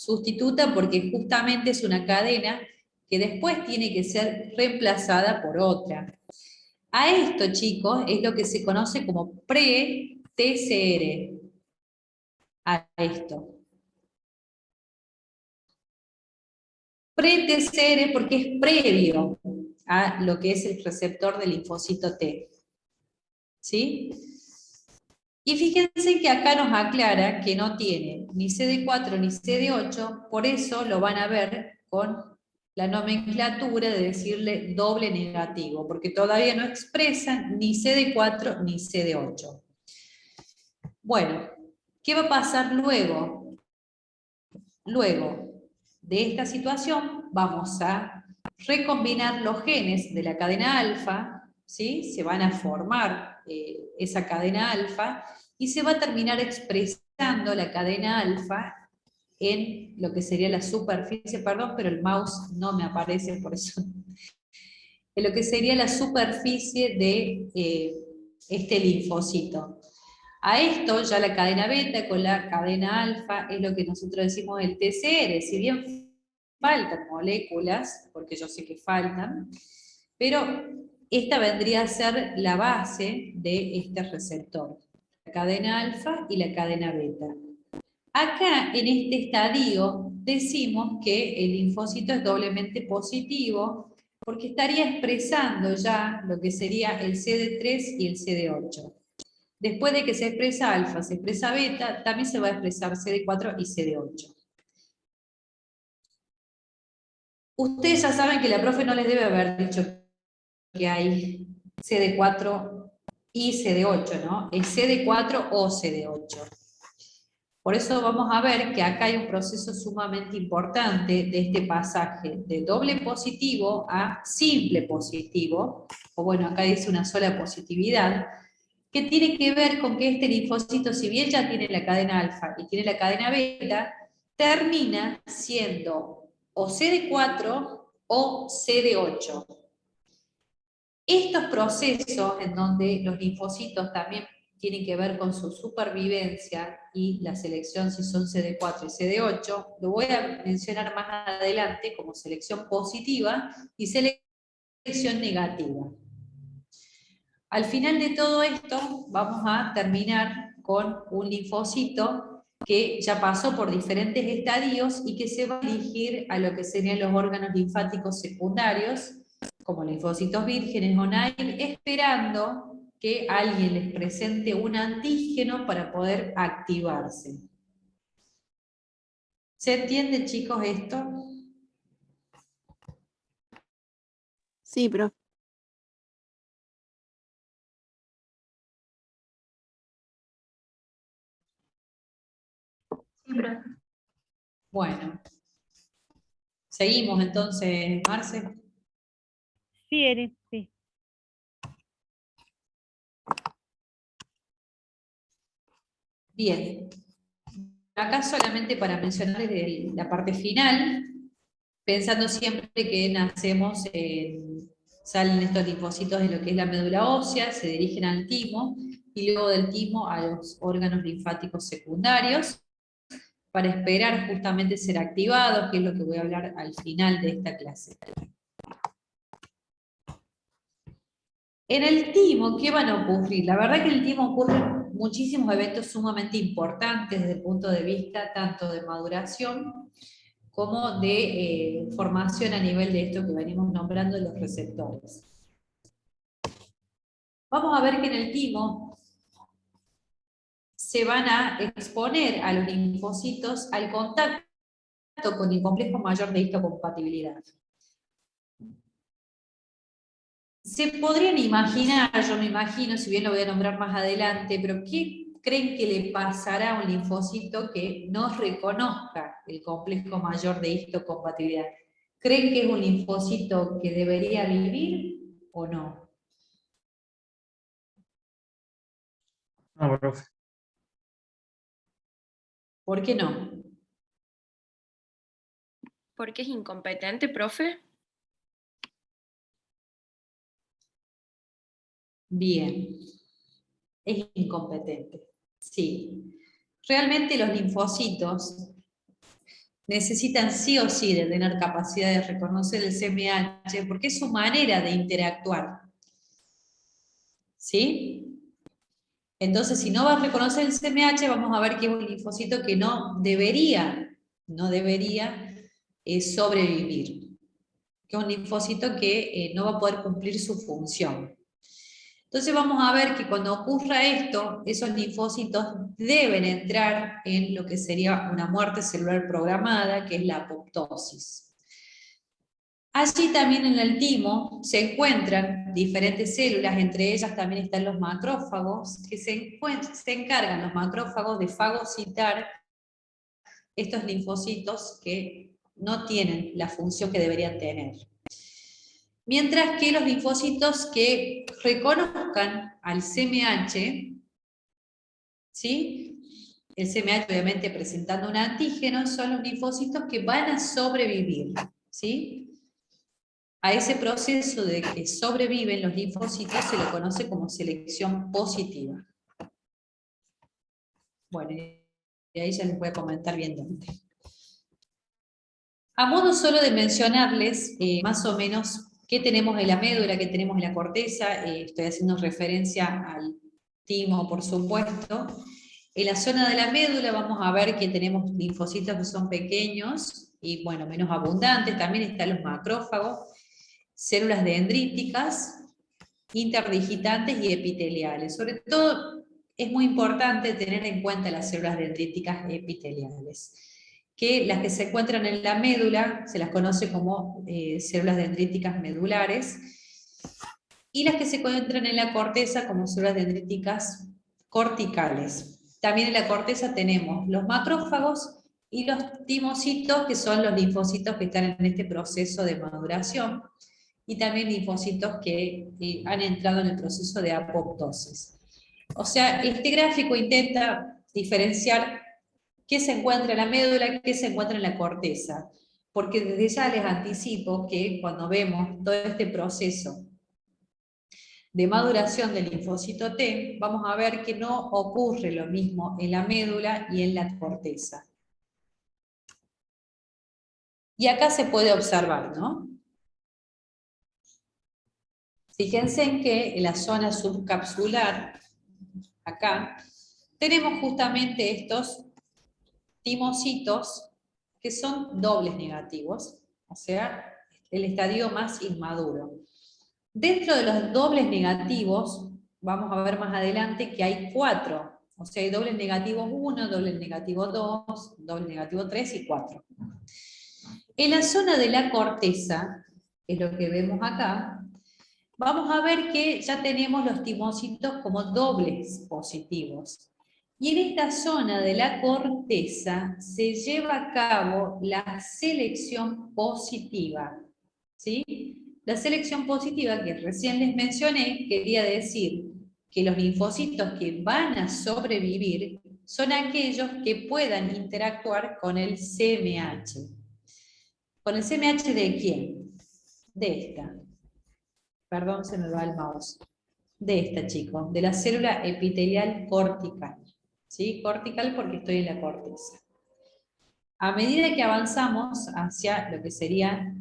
porque justamente es una cadena que después tiene que ser reemplazada por otra. A esto, chicos, es lo que se conoce como pre-TCR. A esto. Pre-TCR porque es previo a lo que es el receptor del linfocito T. ¿Sí? Y fíjense que acá nos aclara que no tiene ni CD4 ni CD8, por eso lo van a ver con la nomenclatura de decirle doble negativo, porque todavía no expresan ni CD4 ni CD8. Bueno, ¿qué va a pasar luego? Luego de esta situación vamos a recombinar los genes de la cadena alfa, ¿sí? Se van a formar esa cadena alfa y se va a terminar expresando la cadena alfa en lo que sería la superficie, perdón, pero el mouse no me aparece por eso, en lo que sería la superficie de este linfocito. A esto ya la cadena beta con la cadena alfa es lo que nosotros decimos el TCR, si bien faltan moléculas, porque yo sé que faltan, pero esta vendría a ser la base de este receptor, la cadena alfa y la cadena beta. Acá, en este estadio, decimos que el linfocito es doblemente positivo porque estaría expresando ya lo que sería el CD3 y el CD8. Después de que se expresa alfa, se expresa beta, también se va a expresar CD4 y CD8. Ustedes ya saben que la profe no les debe haber dicho que hay CD4 y CD8, ¿no? Es CD4 o CD8. Por eso vamos a ver que acá hay un proceso sumamente importante de este pasaje de doble positivo a simple positivo, o bueno, acá dice una sola positividad, que tiene que ver con que este linfocito, si bien ya tiene la cadena alfa y tiene la cadena beta, termina siendo o CD4 o CD8. Estos procesos en donde los linfocitos también tienen que ver con su supervivencia y la selección si son CD4 y CD8, lo voy a mencionar más adelante como selección positiva y selección negativa. Al final de todo esto vamos a terminar con un linfocito que ya pasó por diferentes estadios y que se va a dirigir a lo que serían los órganos linfáticos secundarios, como linfocitos vírgenes o NAIL, esperando que alguien les presente un antígeno para poder activarse. ¿Se entiende, chicos, esto? Sí, pero Sí, profe. Bueno. Seguimos entonces, Marce. Sí, Eri, sí. Bien. Acá solamente para mencionarles la parte final, pensando siempre que nacemos, salen estos linfocitos de lo que es la médula ósea, se dirigen al timo, y luego del timo a los órganos linfáticos secundarios, para esperar justamente ser activados, que es lo que voy a hablar al final de esta clase. En el timo, ¿qué van a ocurrir? La verdad que en el timo ocurren muchísimos eventos sumamente importantes desde el punto de vista tanto de maduración como de formación a nivel de esto que venimos nombrando los receptores. Vamos a ver que en el timo se van a exponer a los linfocitos al contacto con el complejo mayor de histocompatibilidad. Se podrían imaginar, yo me imagino, si bien lo voy a nombrar más adelante, pero ¿qué creen que le pasará a un linfocito que no reconozca el complejo mayor de histocompatibilidad? ¿Creen que es un linfocito que debería vivir o no? No, profe. ¿Por qué no? ¿Por qué es incompetente, profe? Bien. Es incompetente. Sí. Realmente los linfocitos necesitan sí o sí de tener capacidad de reconocer el CMH porque es su manera de interactuar. ¿Sí? Entonces, si no va a reconocer el CMH, vamos a ver que es un linfocito que no debería sobrevivir. Que es un linfocito que no va a poder cumplir su función. Entonces vamos a ver que cuando ocurra esto, esos linfocitos deben entrar en lo que sería una muerte celular programada, que es la apoptosis. Allí también en el timo se encuentran diferentes células, entre ellas también están los macrófagos, que se encargan los macrófagos de fagocitar estos linfocitos que no tienen la función que deberían tener. Mientras que los linfocitos que reconozcan al CMH, ¿sí? El CMH obviamente presentando un antígeno, son los linfocitos que van a sobrevivir, ¿sí? A ese proceso de que sobreviven los linfocitos se lo conoce como selección positiva. Bueno, y ahí ya les voy a comentar bien dónde. A modo solo de mencionarles más o menos qué tenemos en la médula, qué tenemos en la corteza, estoy haciendo referencia al timo, por supuesto. En la zona de la médula vamos a ver que tenemos linfocitos que son pequeños y, bueno, menos abundantes. También están los macrófagos, células dendríticas, interdigitantes y epiteliales. Sobre todo, es muy importante tener en cuenta las células dendríticas epiteliales, que las que se encuentran en la médula se las conoce como células dendríticas medulares, y las que se encuentran en la corteza como células dendríticas corticales. También en la corteza tenemos los macrófagos y los timocitos, que son los linfocitos que están en este proceso de maduración, y también linfocitos que han entrado en el proceso de apoptosis. O sea, este gráfico intenta diferenciar qué se encuentra en la médula y qué se encuentra en la corteza, porque desde ya les anticipo que cuando vemos todo este proceso de maduración del linfocito T, vamos a ver que no ocurre lo mismo en la médula y en la corteza. Y acá se puede observar, ¿no? Fíjense en que en la zona subcapsular, acá, tenemos justamente estos timocitos que son dobles negativos, o sea, el estadio más inmaduro. Dentro de los dobles negativos, vamos a ver más adelante que hay 4, o sea, hay dobles negativos 1, dobles negativos 2, dobles negativos 3 y 4. En la zona de la corteza, que es lo que vemos acá, vamos a ver que ya tenemos los timocitos como dobles positivos. Y en esta zona de la corteza se lleva a cabo la selección positiva, ¿sí? La selección positiva que recién les mencioné quería decir que los linfocitos que van a sobrevivir son aquellos que puedan interactuar con el CMH. ¿Con el CMH de quién? De esta. Perdón, se me va el mouse. De esta, chicos, de la célula epitelial cortical. ¿Sí? Cortical porque estoy en la corteza. A medida que avanzamos hacia lo que sería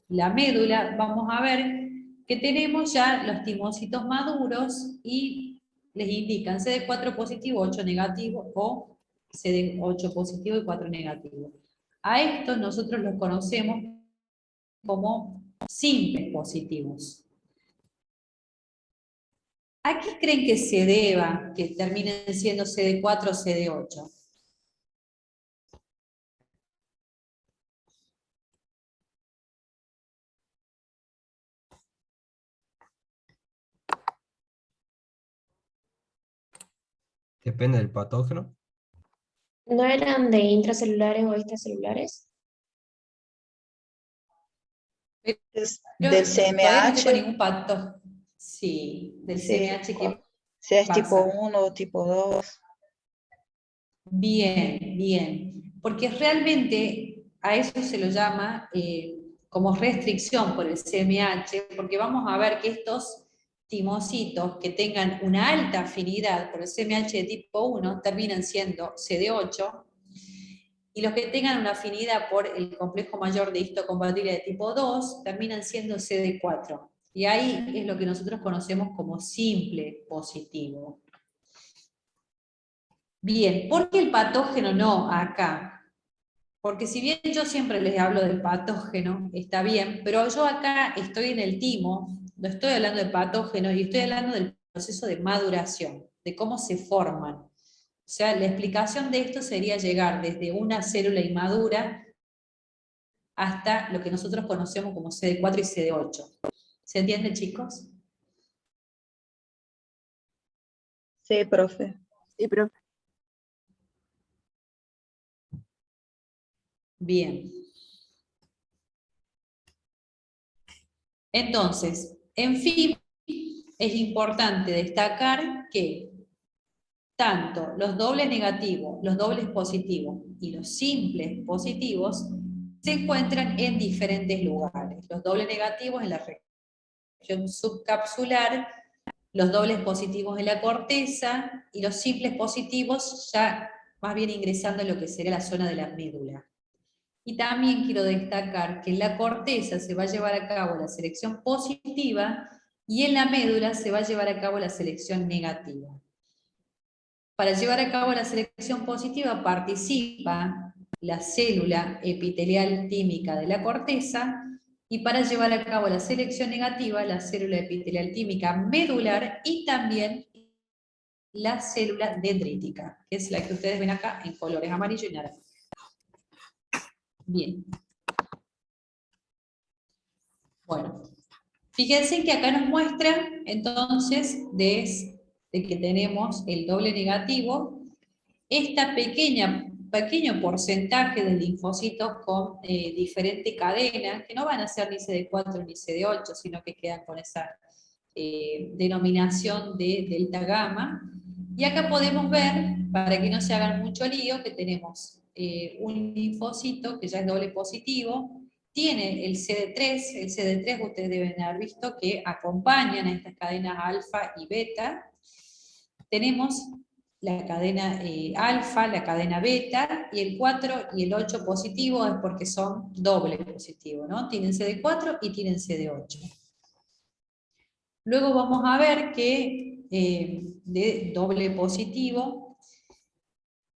la médula, vamos a ver que tenemos ya los timocitos maduros y les indican CD4 positivo, 8 negativo, o CD8 positivo y 4 negativo. A estos nosotros los conocemos como simples positivos. ¿A qué creen que se deba que terminen siendo CD4 o CD8? Depende del patógeno. ¿No eran de intracelulares o extracelulares? Del Todavía no tengo CMH, ningún patógeno. Sí, del sí. CMH que Si es pasa. tipo 1 o tipo 2. Bien, bien. Porque realmente a eso se lo llama como restricción por el CMH, porque vamos a ver que estos timocitos que tengan una alta afinidad por el CMH de tipo 1 terminan siendo CD8, y los que tengan una afinidad por el complejo mayor de histocompatible de tipo 2 terminan siendo CD4. Y ahí es lo que nosotros conocemos como simple positivo. Bien, ¿por qué el patógeno no acá? Porque si bien yo siempre les hablo del patógeno, está bien, pero yo acá estoy en el timo, no estoy hablando de patógeno, y estoy hablando del proceso de maduración, de cómo se forman. O sea, la explicación de esto sería llegar desde una célula inmadura hasta lo que nosotros conocemos como CD4 y CD8. ¿Se entiende, chicos? Sí, profe. Sí, pero Bien. Entonces, en fin, es importante destacar que tanto los dobles negativos, los dobles positivos y los simples positivos se encuentran en diferentes lugares. Los dobles negativos en la región subcapsular, los dobles positivos en la corteza y los simples positivos ya más bien ingresando en lo que sería la zona de la médula. Y también quiero destacar que en la corteza se va a llevar a cabo la selección positiva y en la médula se va a llevar a cabo la selección negativa. Para llevar a cabo la selección positiva participa la célula epitelial tímica de la corteza, y para llevar a cabo la selección negativa, la célula epitelial tímica medular y también la célula dendrítica, que es la que ustedes ven acá en colores amarillo y naranja. Bien. Bueno, fíjense que acá nos muestra entonces de que tenemos el doble negativo, esta pequeño porcentaje de linfocitos con diferente cadena, que no van a ser ni CD4 ni CD8, sino que quedan con esa denominación de delta gamma. Y acá podemos ver, para que no se hagan mucho lío, que tenemos un linfocito que ya es doble positivo, tiene el CD3 ustedes deben haber visto que acompañan a estas cadenas alfa y beta. Tenemos la cadena alfa, la cadena beta, y el 4 y el 8 positivo es porque son doble positivo, ¿no? Tienen CD4 y tienen CD8. Luego vamos a ver que de doble positivo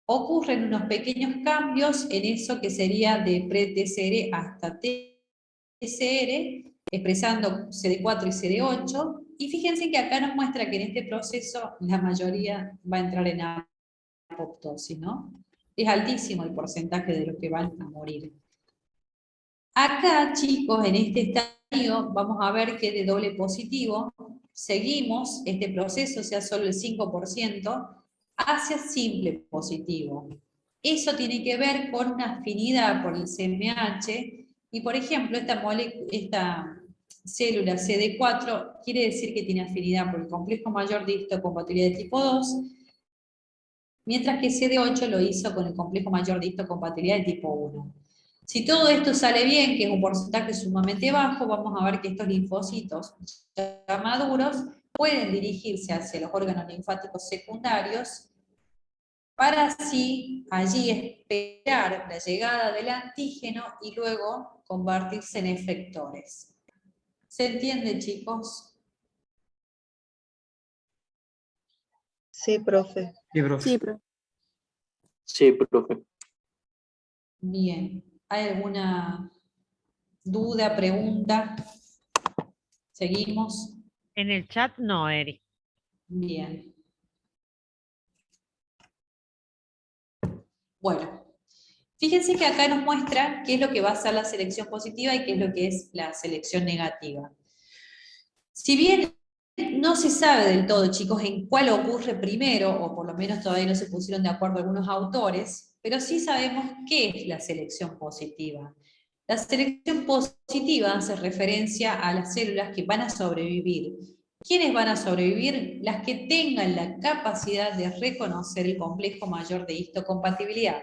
ocurren unos pequeños cambios en eso que sería de pre-TCR hasta TCR, expresando CD4 y CD8, y fíjense que acá nos muestra que en este proceso la mayoría va a entrar en apoptosis, ¿no? Es altísimo el porcentaje de los que van a morir. Acá, chicos, en este estadio, vamos a ver que de doble positivo seguimos este proceso, o sea, solo el 5%, hacia simple positivo. Eso tiene que ver con una afinidad por el CMH, y por ejemplo, esta célula CD4 quiere decir que tiene afinidad por el complejo mayor de histocompatibilidad de tipo 2, mientras que CD8 lo hizo con el complejo mayor de histocompatibilidad de tipo 1. Si todo esto sale bien, que es un porcentaje sumamente bajo, vamos a ver que estos linfocitos ya maduros pueden dirigirse hacia los órganos linfáticos secundarios para así allí esperar la llegada del antígeno y luego convertirse en efectores. ¿Se entiende, chicos? Sí, profe. Sí, profe. Sí, profe. Sí, profe. Bien. ¿Hay alguna duda, pregunta? ¿Seguimos? En el chat no, Eri. Bien. Bueno, fíjense que acá nos muestra qué es lo que va a ser la selección positiva y qué es lo que es la selección negativa. Si bien no se sabe del todo, chicos, en cuál ocurre primero, o por lo menos todavía no se pusieron de acuerdo algunos autores, pero sí sabemos qué es la selección positiva. La selección positiva hace referencia a las células que van a sobrevivir. ¿Quiénes van a sobrevivir? Las que tengan la capacidad de reconocer el complejo mayor de histocompatibilidad.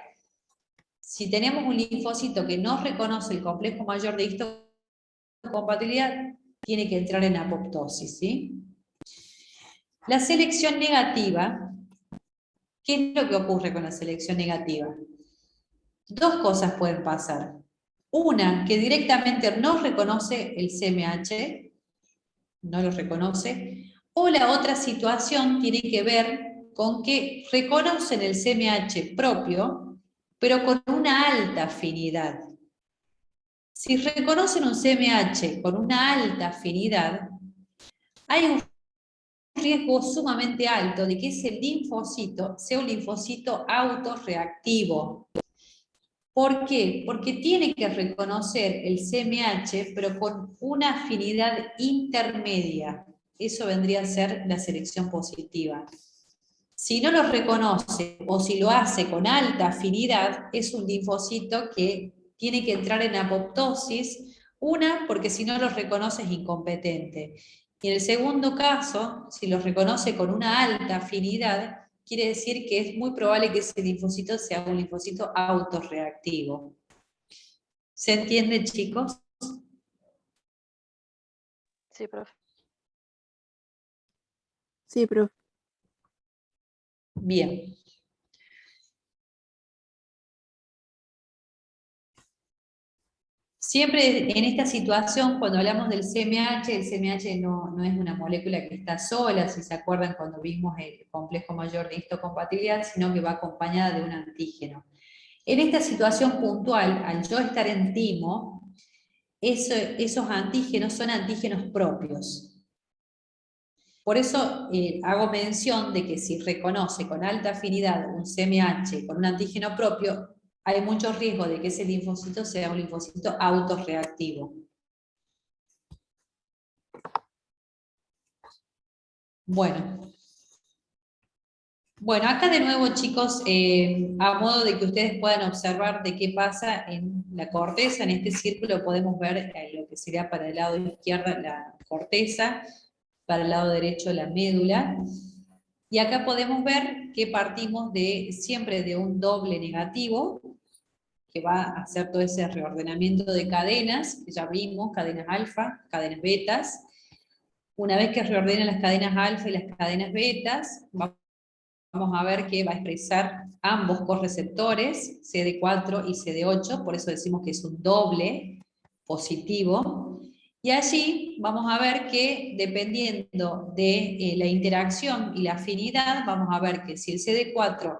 Si tenemos un linfocito que no reconoce el complejo mayor de histocompatibilidad, tiene que entrar en apoptosis, ¿sí? La selección negativa, ¿qué es lo que ocurre con la selección negativa? Dos cosas pueden pasar. Una, que directamente no reconoce el CMH, no lo reconoce, o la otra situación tiene que ver con que reconocen el CMH propio, pero con una alta afinidad. Si reconocen un CMH con una alta afinidad, hay un riesgo sumamente alto de que ese linfocito sea un linfocito autorreactivo. ¿Por qué? Porque tiene que reconocer el CMH, pero con una afinidad intermedia. Eso vendría a ser la selección positiva. Si no lo reconoce o si lo hace con alta afinidad, es un linfocito que tiene que entrar en apoptosis, una, porque si no lo reconoce es incompetente. Y en el segundo caso, si lo reconoce con una alta afinidad, quiere decir que es muy probable que ese linfocito sea un linfocito autorreactivo. ¿Se entiende, chicos? Sí, profe. Sí, profe. Bien. Siempre en esta situación, cuando hablamos del CMH, el CMH no es una molécula que está sola, si se acuerdan cuando vimos el complejo mayor de histocompatibilidad, sino que va acompañada de un antígeno. En esta situación puntual, al yo estar en timo, esos antígenos son antígenos propios. Por eso hago mención de que si reconoce con alta afinidad un CMH con un antígeno propio, hay mucho riesgo de que ese linfocito sea un linfocito autorreactivo. Bueno, acá de nuevo, chicos, a modo de que ustedes puedan observar de qué pasa en la corteza, en este círculo podemos ver lo que sería para el lado izquierdo la corteza, para el lado derecho la médula, y acá podemos ver que partimos siempre de un doble negativo, que va a hacer todo ese reordenamiento de cadenas, que ya vimos, cadenas alfa, cadenas betas. Una vez que reordena las cadenas alfa y las cadenas betas, vamos a ver que va a expresar ambos correceptores, CD4 y CD8, por eso decimos que es un doble positivo. Y allí vamos a ver que dependiendo de la interacción y la afinidad, vamos a ver que si el CD4,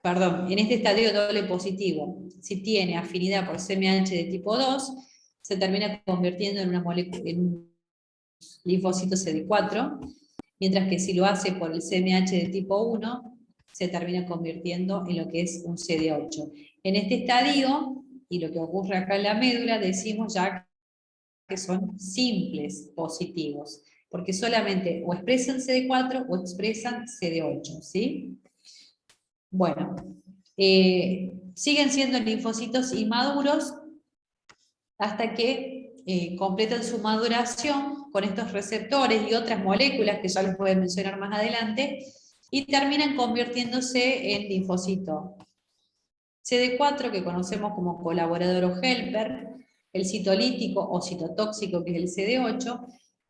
perdón, en este estadio doble positivo, si tiene afinidad por CMH de tipo 2, se termina convirtiendo en una molécula, en un linfocito CD4, mientras que si lo hace por el CMH de tipo 1, se termina convirtiendo en lo que es un CD8. En este estadio, y lo que ocurre acá en la médula, decimos ya que son simples positivos, porque solamente o expresan CD4 o expresan CD8, ¿sí? Bueno, siguen siendo linfocitos inmaduros hasta que completan su maduración con estos receptores y otras moléculas que ya les voy a mencionar más adelante, y terminan convirtiéndose en linfocito CD4, que conocemos como colaborador o helper, el citolítico o citotóxico, que es el CD8,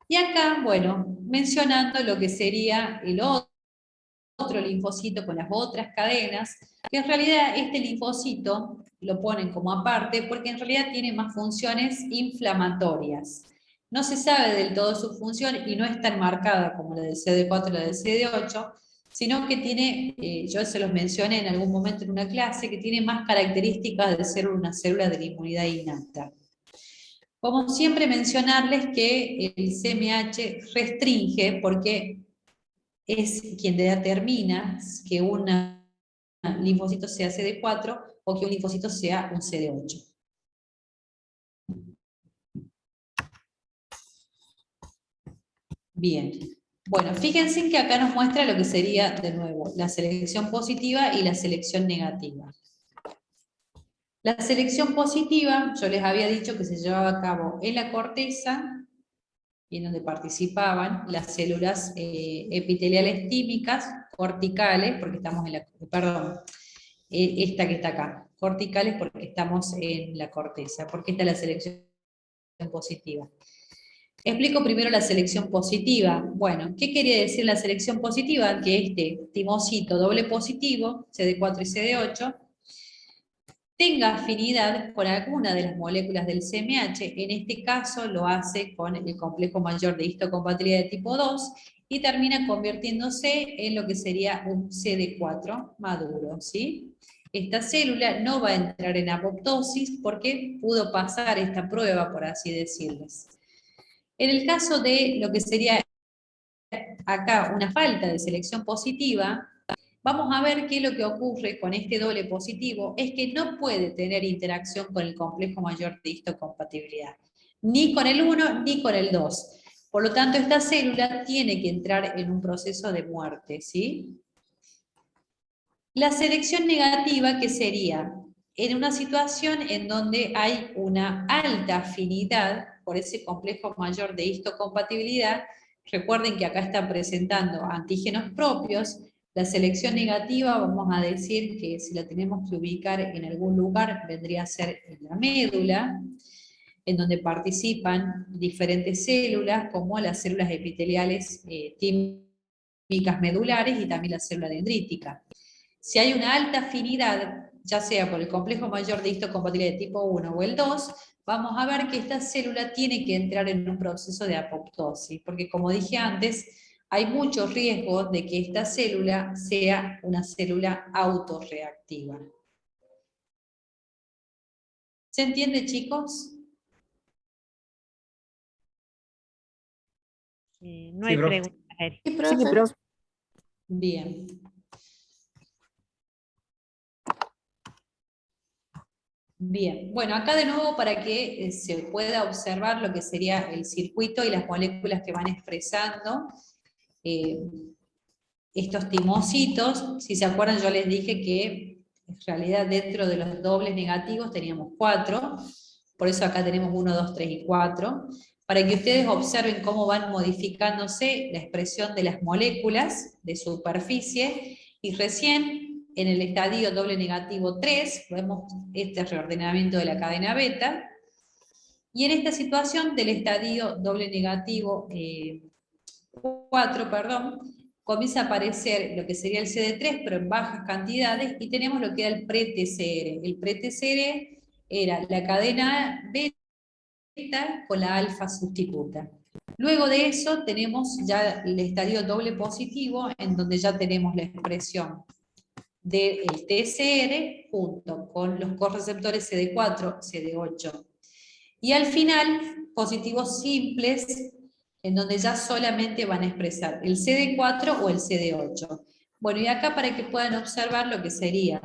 y acá, bueno, mencionando lo que sería el otro linfocito con las otras cadenas, que en realidad este linfocito lo ponen como aparte porque en realidad tiene más funciones inflamatorias. No se sabe del todo su función y no es tan marcada como la del CD4 y la del CD8, sino que tiene, yo se los mencioné en algún momento en una clase, que tiene más características de ser una célula de la inmunidad innata. Como siempre mencionarles que el CMH restringe porque es quien determina que un linfocito sea CD4 o que un linfocito sea un CD8. Bien. Bueno, fíjense que acá nos muestra lo que sería, de nuevo, la selección positiva y la selección negativa. La selección positiva, yo les había dicho que se llevaba a cabo en la corteza, y en donde participaban las células epiteliales tímicas, corticales, porque estamos en la, perdón, esta que está acá, corticales porque estamos en la corteza, porque esta es la selección positiva. Explico primero la selección positiva. Bueno, ¿qué quería decir la selección positiva? Que este timocito doble positivo, CD4 y CD8, tenga afinidad con alguna de las moléculas del CMH, en este caso lo hace con el complejo mayor de histocompatibilidad de tipo 2, y termina convirtiéndose en lo que sería un CD4 maduro, ¿sí? Esta célula no va a entrar en apoptosis porque pudo pasar esta prueba, por así decirles. En el caso de lo que sería acá una falta de selección positiva, vamos a ver qué es lo que ocurre con este doble positivo, es que no puede tener interacción con el complejo mayor de histocompatibilidad, ni con el 1 ni con el 2. Por lo tanto, esta célula tiene que entrar en un proceso de muerte, ¿sí? La selección negativa, ¿qué sería? En una situación en donde hay una alta afinidad por ese complejo mayor de histocompatibilidad, recuerden que acá están presentando antígenos propios. La selección negativa, vamos a decir que si la tenemos que ubicar en algún lugar, vendría a ser en la médula, en donde participan diferentes células, como las células epiteliales tímicas medulares y también la célula dendrítica. Si hay una alta afinidad, ya sea por el complejo mayor de histocompatibilidad de tipo 1 o el 2, vamos a ver que esta célula tiene que entrar en un proceso de apoptosis, porque como dije antes, hay muchos riesgos de que esta célula sea una célula autorreactiva. ¿Se entiende, chicos? No hay preguntas. Sí, profe. Bien. Bien, bueno, acá de nuevo para que se pueda observar lo que sería el circuito y las moléculas que van expresando estos timocitos. Si se acuerdan, yo les dije que en realidad dentro de los dobles negativos teníamos 4, por eso acá tenemos 1, 2, 3 y 4, para que ustedes observen cómo van modificándose la expresión de las moléculas de superficie, y recién en el estadio doble negativo 3, vemos este reordenamiento de la cadena beta, y en esta situación del estadio doble negativo 4, perdón, comienza a aparecer lo que sería el CD3, pero en bajas cantidades, y tenemos lo que era el pre-TCR. El pre-TCR era la cadena beta con la alfa sustituta. Luego de eso tenemos ya el estadio doble positivo, en donde ya tenemos la expresión del TCR junto con los correceptores CD4, CD8. Y al final, positivos simples, en donde ya solamente van a expresar el CD4 o el CD8. Bueno, y acá para que puedan observar lo que sería,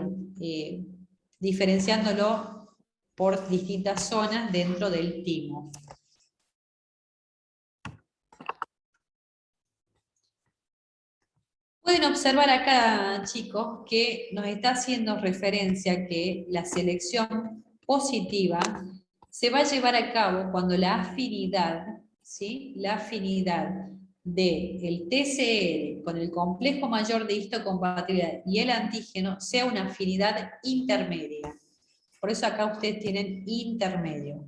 diferenciándolo por distintas zonas dentro del timo. Pueden observar acá, chicos, que nos está haciendo referencia que la selección positiva se va a llevar a cabo cuando la afinidad, ¿sí? La afinidad del TCR con el complejo mayor de histocompatibilidad y el antígeno sea una afinidad intermedia. Por eso acá ustedes tienen intermedio.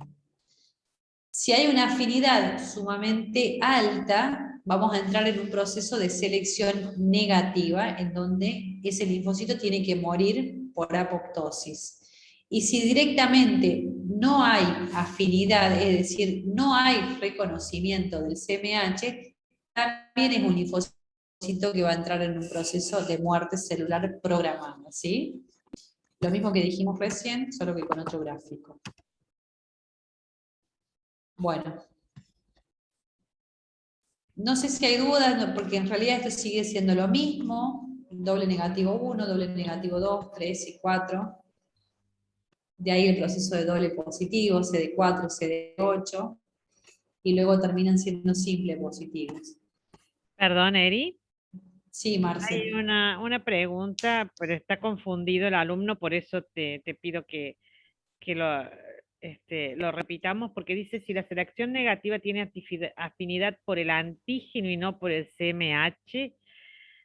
Si hay una afinidad sumamente alta, vamos a entrar en un proceso de selección negativa, en donde ese linfocito tiene que morir por apoptosis. Y si directamente no hay afinidad, es decir, no hay reconocimiento del CMH, también es un linfocito que va a entrar en un proceso de muerte celular programada, ¿sí? Lo mismo que dijimos recién, solo que con otro gráfico. Bueno. No sé si hay dudas, porque en realidad esto sigue siendo lo mismo, doble negativo 1, doble negativo 2, 3 y 4. De ahí el proceso de doble positivo, CD4, CD8, y luego terminan siendo simple positivos. Perdón, Eri. Sí, Marce. Hay una pregunta, pero está confundido el alumno, por eso te pido que lo repitamos, porque dice si la selección negativa tiene afinidad por el antígeno y no por el CMH.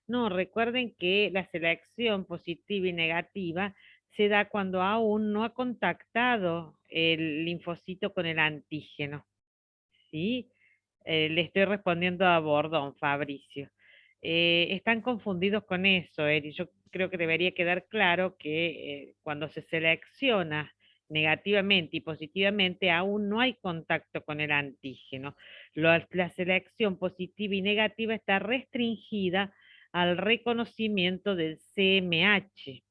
No, recuerden que la selección positiva y negativa se da cuando aún no ha contactado el linfocito con el antígeno. ¿Sí? Le estoy respondiendo a Bordón, Fabricio. Están confundidos con eso, Eri. Yo creo que debería quedar claro que cuando se selecciona negativamente y positivamente, aún no hay contacto con el antígeno. La selección positiva y negativa está restringida al reconocimiento del CMH.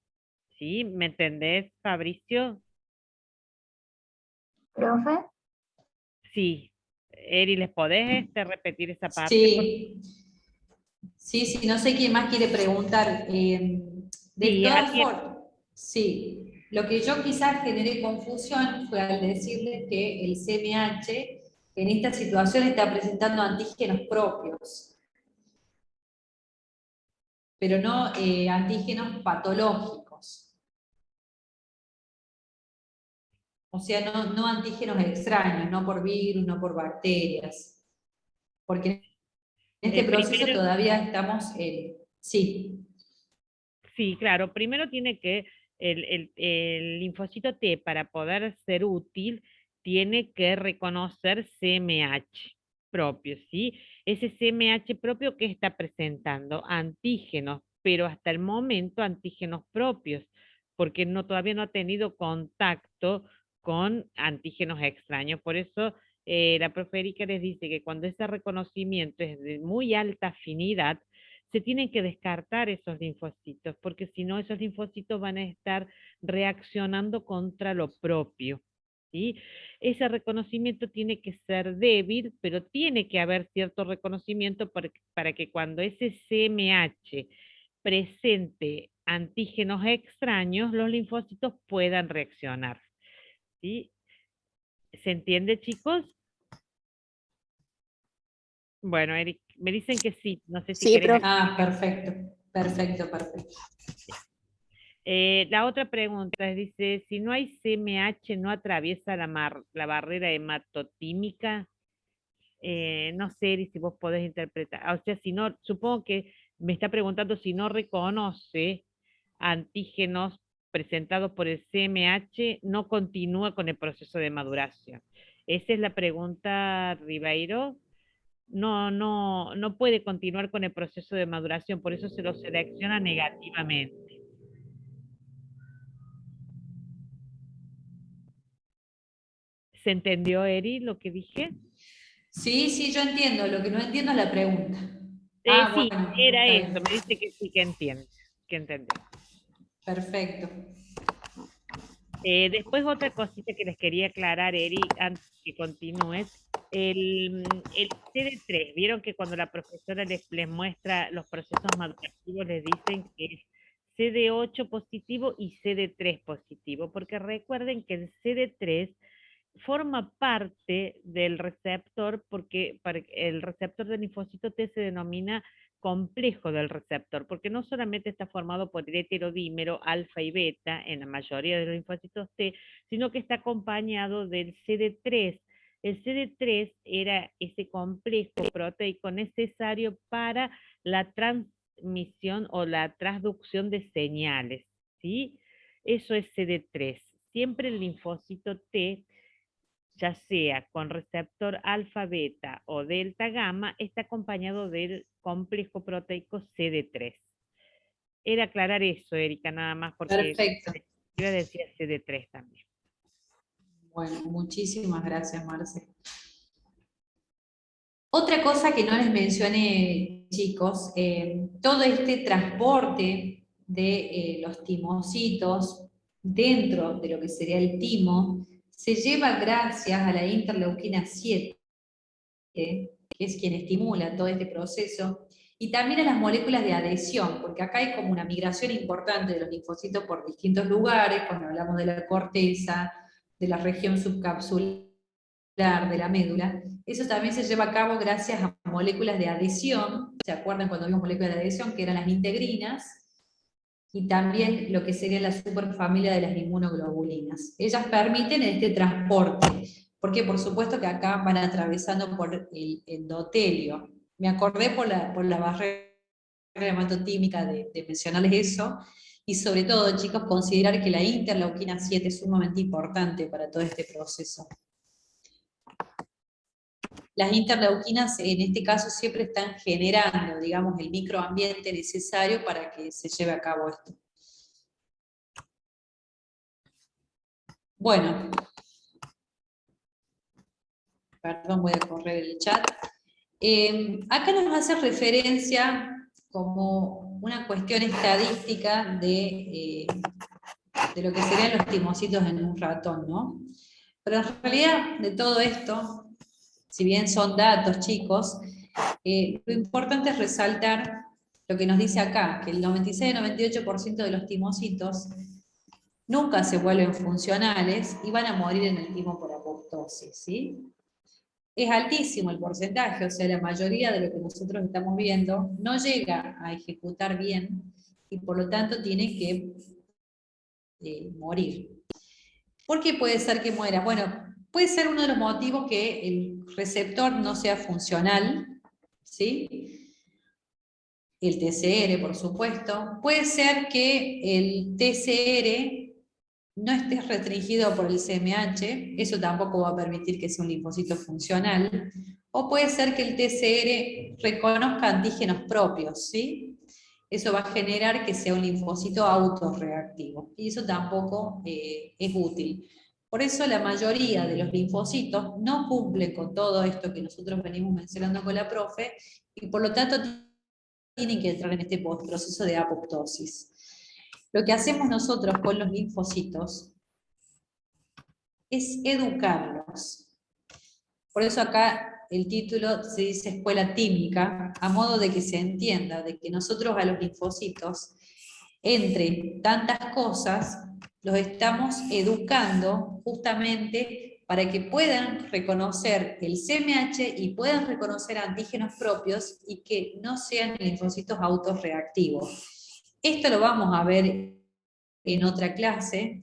¿Sí? ¿Me entendés, Fabricio? ¿Profe? Sí. Eri, ¿les podés repetir esa parte? Sí. Sí, no sé quién más quiere preguntar. De Sí, todas formas, sí, lo que yo quizás generé confusión fue al decirles que el CMH en esta situación está presentando antígenos propios, pero no antígenos patológicos. O sea, no antígenos extraños, no por virus, no por bacterias. Porque en este proceso primero, todavía estamos, sí. Sí, claro. Primero tiene que el linfocito T, para poder ser útil, tiene que reconocer CMH propio, ¿sí? Ese CMH propio que está presentando antígenos, pero hasta el momento antígenos propios, porque todavía no ha tenido contacto con antígenos extraños. Por eso la profe Erika les dice que cuando ese reconocimiento es de muy alta afinidad, se tienen que descartar esos linfocitos, porque si no, esos linfocitos van a estar reaccionando contra lo propio. ¿Sí? Ese reconocimiento tiene que ser débil, pero tiene que haber cierto reconocimiento para que cuando ese CMH presente antígenos extraños, los linfocitos puedan reaccionar. ¿Sí? ¿Se entiende, chicos? Bueno, Eric, me dicen que sí, no sé si Sí, querés. profe. Ah, perfecto. La otra pregunta dice, si no hay CMH, ¿no atraviesa la barrera hematotímica? No sé, Eri, si vos podés interpretar. O sea, si no, supongo que me está preguntando si no reconoce antígenos presentados por el CMH, no continúa con el proceso de maduración. Esa es la pregunta, Ribeiro. No puede continuar con el proceso de maduración, por eso se lo selecciona negativamente. ¿Se entendió, Eri, lo que dije? Sí, yo entiendo. Lo que no entiendo es la pregunta. Sí, Bueno, era está eso. bien. Me dice que sí, que entiende. Que entendió. Perfecto. Después otra cosita que les quería aclarar, Eri, antes que continúes. El CD3, vieron que cuando la profesora les muestra los procesos madurativos, les dicen que es CD8 positivo y CD3 positivo, porque recuerden que el CD3 forma parte del receptor, porque el receptor del linfocito T se denomina complejo del receptor, porque no solamente está formado por el heterodímero alfa y beta en la mayoría de los linfocitos T, sino que está acompañado del CD3. El CD3 era ese complejo proteico necesario para la transmisión o la transducción de señales, ¿sí? Eso es CD3. Siempre el linfocito T, ya sea con receptor alfa, beta o delta, gamma, está acompañado del complejo proteico CD3. Era aclarar eso, Erika, nada más porque Perfecto. iba a decir CD3 también. Bueno, muchísimas gracias, Marce. Otra cosa que no les mencioné, chicos, todo este transporte de los timocitos dentro de lo que sería el timo se lleva gracias a la interleuquina 7, que es quien estimula todo este proceso, y también a las moléculas de adhesión, porque acá hay como una migración importante de los linfocitos por distintos lugares, cuando hablamos de la corteza, de la región subcapsular, de la médula. Eso también se lleva a cabo gracias a moléculas de adhesión. ¿Se acuerdan cuando vimos moléculas de adhesión? Que eran las integrinas, y también lo que sería la superfamilia de las inmunoglobulinas. Ellas permiten este transporte, porque por supuesto que acá van atravesando por el endotelio. Me acordé por la barrera hematotímica de mencionarles eso, y sobre todo, chicos, considerar que la interleuquina 7 es sumamente importante para todo este proceso. Las interleuquinas en este caso siempre están generando, digamos, el microambiente necesario para que se lleve a cabo esto. Bueno, perdón, voy a correr el chat. Acá nos hace referencia como una cuestión estadística de lo que serían los timocitos en un ratón, ¿no? Pero en realidad de todo esto, si bien son datos, chicos, lo importante es resaltar lo que nos dice acá, que el 96-98% de los timocitos nunca se vuelven funcionales y van a morir en el timo por apoptosis, ¿sí? Es altísimo el porcentaje, o sea, la mayoría de lo que nosotros estamos viendo no llega a ejecutar bien y por lo tanto tiene que morir. ¿Por qué puede ser que muera? Bueno, puede ser uno de los motivos que el receptor no sea funcional, ¿sí? El TCR, por supuesto. Puede ser que el TCR no esté restringido por el CMH, eso tampoco va a permitir que sea un linfocito funcional. O puede ser que el TCR reconozca antígenos propios, ¿sí? Eso va a generar que sea un linfocito autorreactivo, y eso tampoco es útil. Por eso la mayoría de los linfocitos no cumplen con todo esto que nosotros venimos mencionando con la profe, y por lo tanto tienen que entrar en este proceso de apoptosis. Lo que hacemos nosotros con los linfocitos es educarlos. Por eso acá el título se dice escuela tímica, a modo de que se entienda, de que nosotros a los linfocitos, entre tantas cosas, los estamos educando justamente para que puedan reconocer el CMH y puedan reconocer antígenos propios y que no sean linfocitos autorreactivos. Esto lo vamos a ver en otra clase,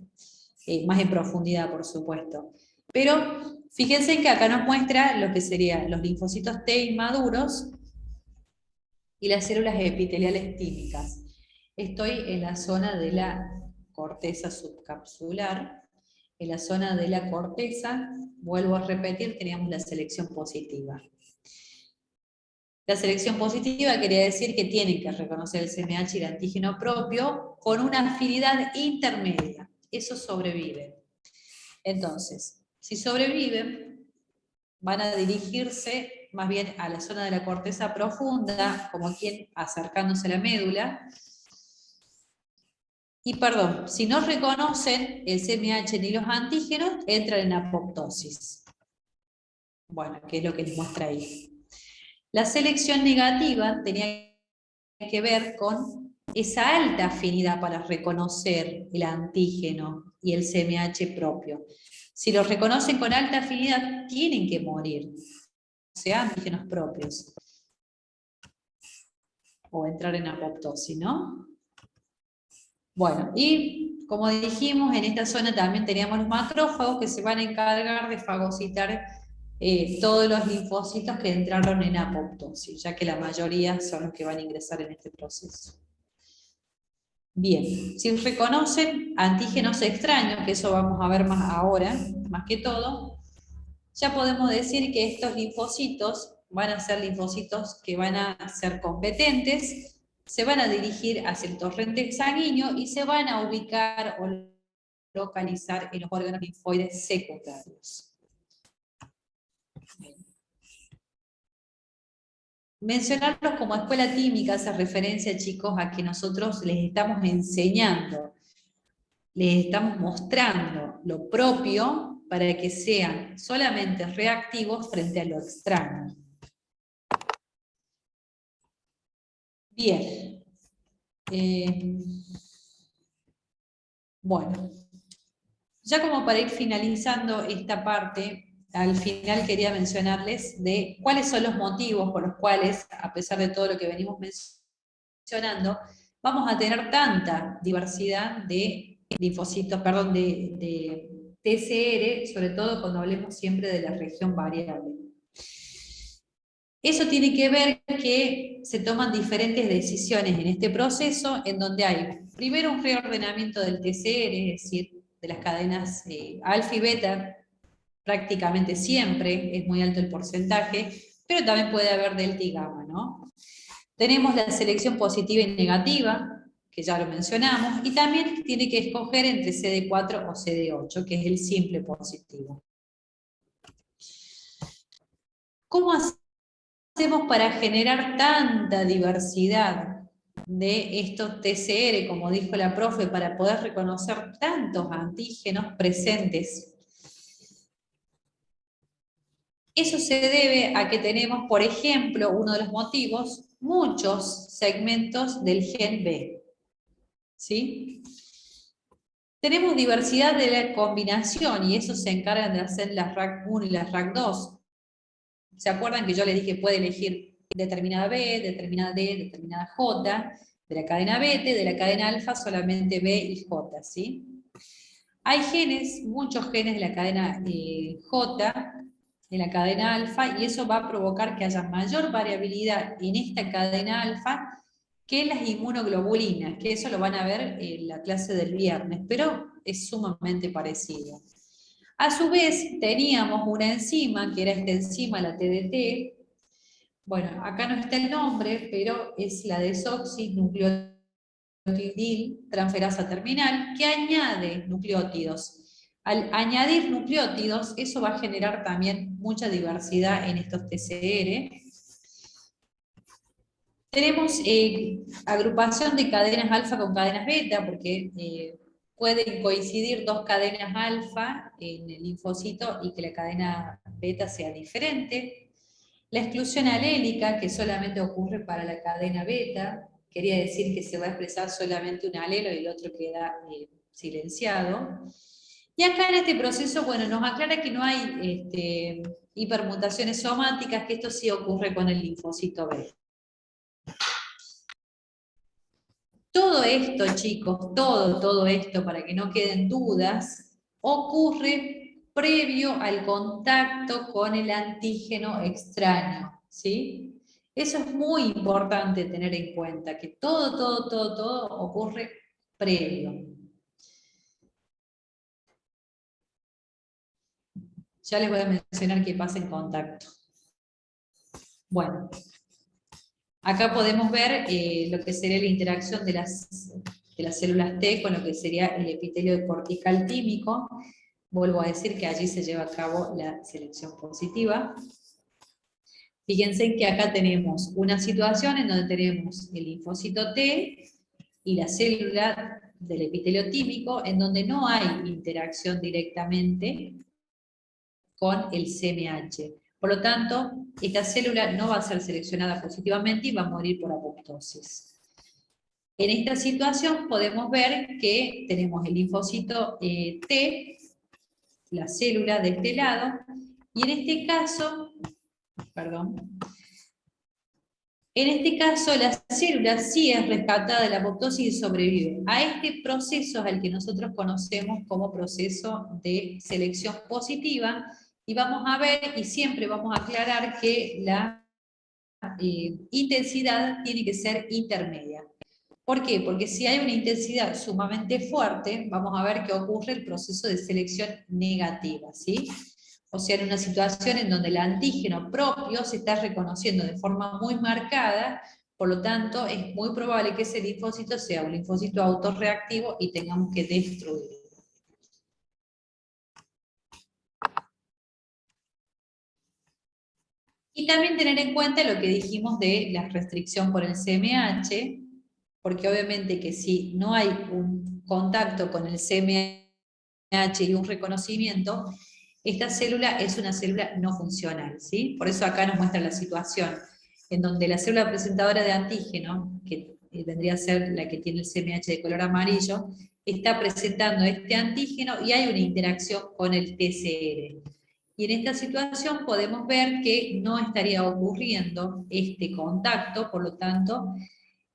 más en profundidad, por supuesto. Pero fíjense que acá nos muestra lo que serían los linfocitos T inmaduros y las células epiteliales tímicas. Estoy en la zona de la corteza subcapsular. En la zona de la corteza, vuelvo a repetir, teníamos la selección positiva. La selección positiva quería decir que tienen que reconocer el CMH y el antígeno propio con una afinidad intermedia. Eso sobrevive. Entonces, si sobreviven, van a dirigirse más bien a la zona de la corteza profunda, como quien acercándose a la médula. Y perdón, si no reconocen el CMH ni los antígenos, entran en apoptosis. Bueno, que es lo que les muestra ahí. La selección negativa tenía que ver con esa alta afinidad para reconocer el antígeno y el CMH propio. Si los reconocen con alta afinidad, tienen que morir, o sea, antígenos propios. o entrar en apoptosis, ¿no? Bueno, y como dijimos, en esta zona también teníamos los macrófagos que se van a encargar de fagocitar todos los linfocitos que entraron en apoptosis, ya que la mayoría son los que van a ingresar en este proceso. Bien, si reconocen antígenos extraños, que eso vamos a ver más ahora, más que todo, ya podemos decir que estos linfocitos van a ser linfocitos que van a ser competentes, se van a dirigir hacia el torrente sanguíneo y se van a ubicar o localizar en los órganos linfoides secundarios. Mencionarlos como escuela química hace referencia, chicos, a que nosotros les estamos enseñando, les estamos mostrando lo propio para que sean solamente reactivos frente a lo extraño. Bien. Bueno, ya como para ir finalizando esta parte, al final quería mencionarles de cuáles son los motivos por los cuales, a pesar de todo lo que venimos mencionando, vamos a tener tanta diversidad de linfocitos, perdón, de TCR, sobre todo cuando hablemos siempre de la región variable. Eso tiene que ver que se toman diferentes decisiones en este proceso, en donde hay primero un reordenamiento del TCR, es decir, de las cadenas alfa y beta, prácticamente siempre es muy alto el porcentaje, pero también puede haber delta y gamma, ¿no? Tenemos la selección positiva y negativa, que ya lo mencionamos, y también tiene que escoger entre CD4 o CD8, que es el simple positivo. ¿Cómo hacemos para generar tanta diversidad de estos TCR, como dijo la profe, para poder reconocer tantos antígenos presentes? Eso se debe a que tenemos, por ejemplo, uno de los motivos, muchos segmentos del gen B. ¿Sí? Tenemos diversidad de la combinación y eso se encargan de hacer las RAC1 y las RAC2. ¿Se acuerdan que yo les dije puede elegir determinada B, determinada D, determinada J, de la cadena beta, de la cadena alfa solamente B y J, ¿sí? Hay genes, muchos genes de la cadena J, de la cadena alfa, y eso va a provocar que haya mayor variabilidad en esta cadena alfa que en las inmunoglobulinas, que eso lo van a ver en la clase del viernes, pero es sumamente parecido. A su vez, teníamos una enzima, que era esta enzima, la TDT. Bueno, acá no está el nombre, pero es la desoxinucleotidil transferasa terminal, que añade nucleótidos. Al añadir nucleótidos, eso va a generar también mucha diversidad en estos TCR. Tenemos agrupación de cadenas alfa con cadenas beta, porque pueden coincidir dos cadenas alfa en el linfocito y que la cadena beta sea diferente. La exclusión alélica, que solamente ocurre para la cadena beta, quería decir que se va a expresar solamente un alelo y el otro queda silenciado. Y acá en este proceso, bueno, nos aclara que no hay hipermutaciones somáticas, que esto sí ocurre con el linfocito B. Todo esto, chicos, todo esto, para que no queden dudas, ocurre previo al contacto con el antígeno extraño, ¿sí? Eso es muy importante tener en cuenta, que todo ocurre previo. Ya les voy a mencionar qué pasa en contacto. Bueno, acá podemos ver lo que sería la interacción de las células T con lo que sería el epitelio cortical tímico. Vuelvo a decir que allí se lleva a cabo la selección positiva. Fíjense que acá tenemos una situación en donde tenemos el linfocito T y la célula del epitelio tímico, en donde no hay interacción directamente con el CMH. Por lo tanto, esta célula no va a ser seleccionada positivamente y va a morir por apoptosis. En esta situación podemos ver que tenemos el linfocito T, la célula de este lado, y en este caso, En este caso, la célula sí es rescatada de la apoptosis y sobrevive. A este proceso es el que nosotros conocemos como proceso de selección positiva, y vamos a ver, y siempre vamos a aclarar que la intensidad tiene que ser intermedia. ¿Por qué? Porque si hay una intensidad sumamente fuerte, vamos a ver que ocurre el proceso de selección negativa, ¿sí? O sea, en una situación en donde el antígeno propio se está reconociendo de forma muy marcada, por lo tanto, es muy probable que ese linfocito sea un linfocito autorreactivo y tengamos que destruirlo. Y también tener en cuenta lo que dijimos de la restricción por el CMH, porque obviamente que si no hay un contacto con el CMH y un reconocimiento, esta célula es una célula no funcional, ¿sí? Por eso acá nos muestra la situación en donde la célula presentadora de antígeno, que vendría a ser la que tiene el CMH de color amarillo, está presentando este antígeno y hay una interacción con el TCR. Y en esta situación podemos ver que no estaría ocurriendo este contacto, por lo tanto,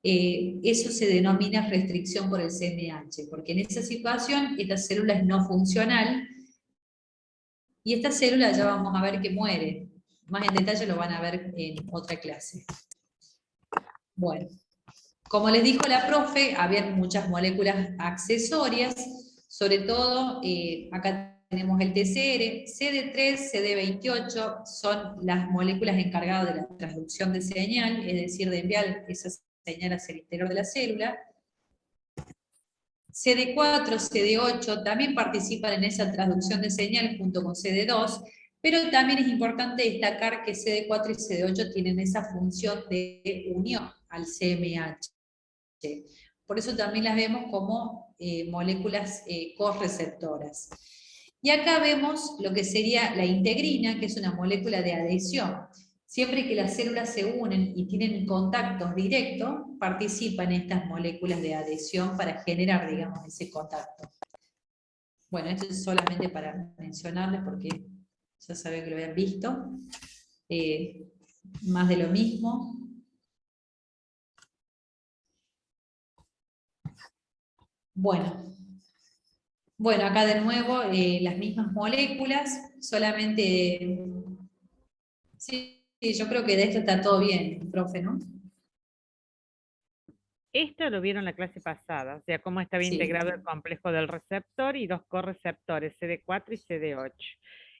eso se denomina restricción por el CMH, porque en esa situación esta célula es no funcional, y esta célula ya vamos a ver que muere. Más en detalle lo van a ver en otra clase. Bueno, como les dijo la profe, había muchas moléculas accesorias, sobre todo, acá tenemos el TCR, CD3, CD28, son las moléculas encargadas de la transducción de señal, es decir, de enviar esa señal hacia el interior de la célula. CD4, CD8 también participan en esa transducción de señal junto con CD2, pero también es importante destacar que CD4 y CD8 tienen esa función de unión al CMH. Por eso también las vemos como moléculas correceptoras. Y acá vemos lo que sería la integrina, que es una molécula de adhesión. Siempre que las células se unen y tienen contactos directos, participan estas moléculas de adhesión para generar, digamos, ese contacto. Bueno, esto es solamente para mencionarles porque ya saben que lo habían visto. Más de lo mismo. Bueno, acá de nuevo las mismas moléculas, solamente... Sí, yo creo que de esto está todo bien, profe, ¿no? Esto lo vieron la clase pasada, o sea, cómo estaba integrado el complejo del receptor y los correceptores, CD4 y CD8.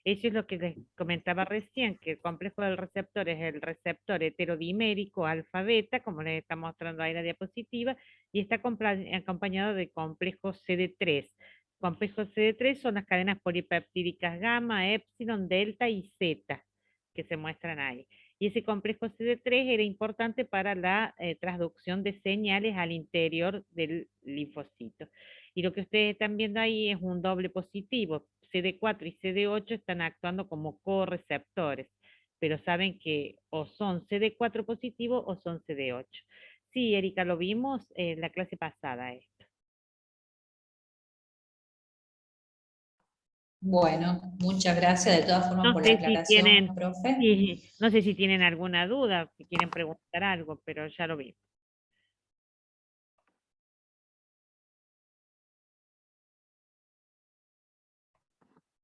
Eso es lo que les comentaba recién, que el complejo del receptor es el receptor heterodimérico alfa-beta, como les está mostrando ahí en la diapositiva, y está acompañado de complejo CD3. Complejos CD3 son las cadenas polipeptídicas gamma, epsilon, delta y zeta, que se muestran ahí. Y ese complejo CD3 era importante para la transducción de señales al interior del linfocito. Y lo que ustedes están viendo ahí es un doble positivo. CD4 y CD8 están actuando como correceptores, pero saben que o son CD4 positivo o son CD8. Sí, Erika, lo vimos en la clase pasada esto. Bueno, muchas gracias de todas formas por la aclaración, profe. No sé si tienen alguna duda, si quieren preguntar algo, pero ya lo vi.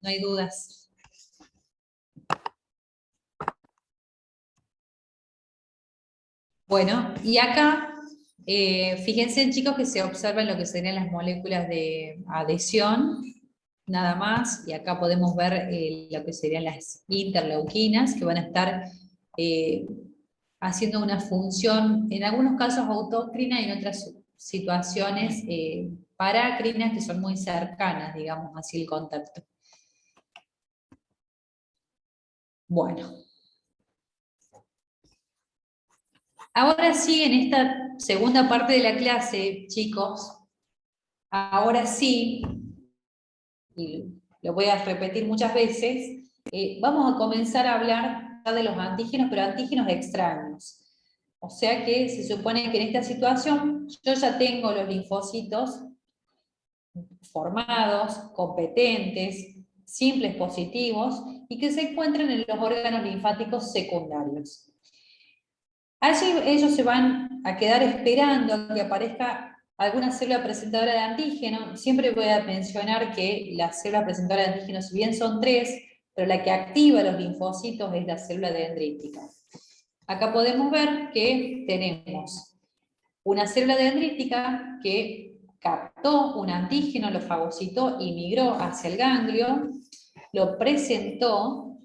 No hay dudas. Bueno, y acá, fíjense chicos que se observan lo que serían las moléculas de adhesión, nada más, y acá podemos ver lo que serían las interleuquinas, que van a estar haciendo una función, en algunos casos autócrina y en otras situaciones parácrinas, que son muy cercanas, digamos, así el contacto. Bueno. Ahora sí, en esta segunda parte de la clase, chicos, ahora sí, y lo voy a repetir muchas veces, vamos a comenzar a hablar de los antígenos, pero antígenos extraños. O sea que se supone que en esta situación yo ya tengo los linfocitos formados, competentes, simples positivos, y que se encuentran en los órganos linfáticos secundarios. Allí ellos se van a quedar esperando a que aparezca alguna célula presentadora de antígeno. Siempre voy a mencionar que las células presentadoras de antígeno, si bien son 3, pero la que activa los linfocitos es la célula dendrítica. Acá podemos ver que tenemos una célula dendrítica que captó un antígeno, lo fagocitó y migró hacia el ganglio, lo presentó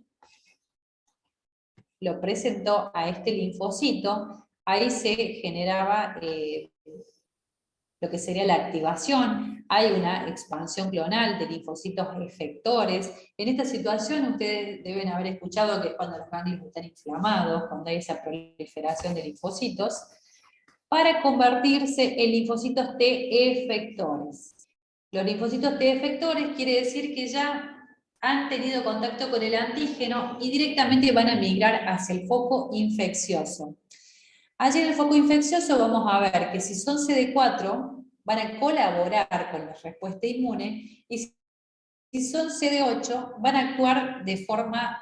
a este linfocito, ahí se generaba lo que sería la activación, hay una expansión clonal de linfocitos efectores. En esta situación ustedes deben haber escuchado que es cuando los ganglios están inflamados, cuando hay esa proliferación de linfocitos, para convertirse en linfocitos T efectores. Los linfocitos T efectores quiere decir que ya han tenido contacto con el antígeno y directamente van a migrar hacia el foco infeccioso. Allí en el foco infeccioso vamos a ver que si son CD4 van a colaborar con la respuesta inmune y si son CD8 van a actuar de forma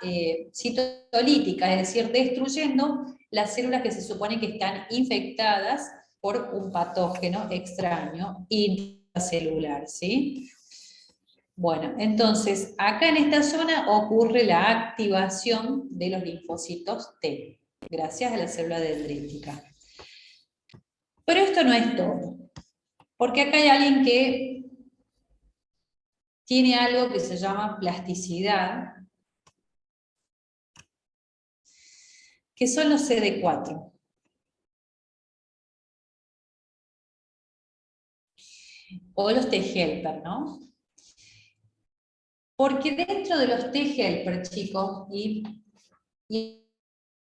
citolítica, es decir, destruyendo las células que se supone que están infectadas por un patógeno extraño intracelular, ¿sí? Bueno, entonces, acá en esta zona ocurre la activación de los linfocitos T, gracias a la célula dendrítica. Pero esto no es todo, porque acá hay alguien que tiene algo que se llama plasticidad, que son los CD4. O los T-helper, ¿no? Porque dentro de los T-helper, chicos, y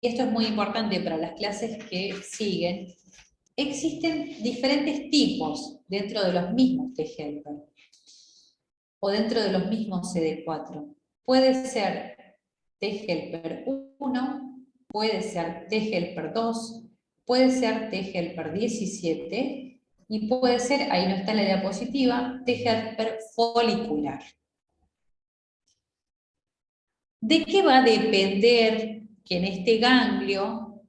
esto es muy importante para las clases que siguen, existen diferentes tipos dentro de los mismos T-helper, o dentro de los mismos CD4. Puede ser T-helper 1, puede ser T-helper 2, puede ser T-helper 17, y puede ser, ahí no está en la diapositiva, T-helper folicular. ¿De qué va a depender que en este ganglio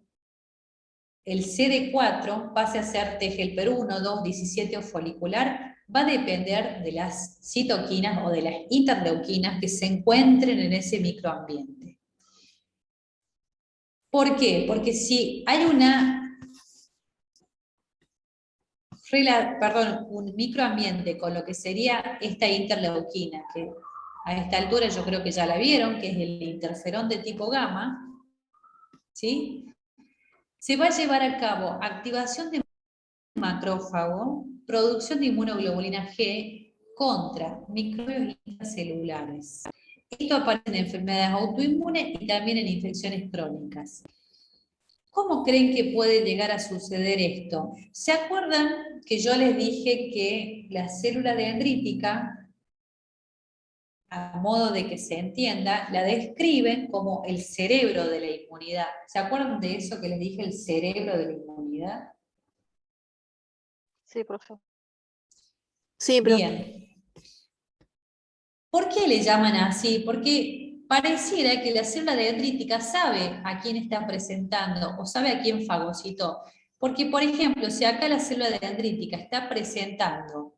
el CD4 pase a ser T-helper 1, 2, 17 o folicular? Va a depender de las citoquinas o de las interleuquinas que se encuentren en ese microambiente. ¿Por qué? Porque si hay un microambiente con lo que sería esta interleuquina, que a esta altura yo creo que ya la vieron, que es el interferón de tipo gamma, ¿sí? Se va a llevar a cabo activación de macrófago, producción de inmunoglobulina G contra microbios intracelulares. Esto aparece en enfermedades autoinmunes y también en infecciones crónicas. ¿Cómo creen que puede llegar a suceder esto? ¿Se acuerdan que yo les dije que la célula dendrítica, a modo de que se entienda, la describen como el cerebro de la inmunidad? ¿Se acuerdan de eso que les dije, el cerebro de la inmunidad? Sí, profe. Sí, profe. Bien. ¿Por qué le llaman así? Porque pareciera que la célula dendrítica sabe a quién está presentando o sabe a quién fagocitó. Porque, por ejemplo, si acá la célula dendrítica está presentando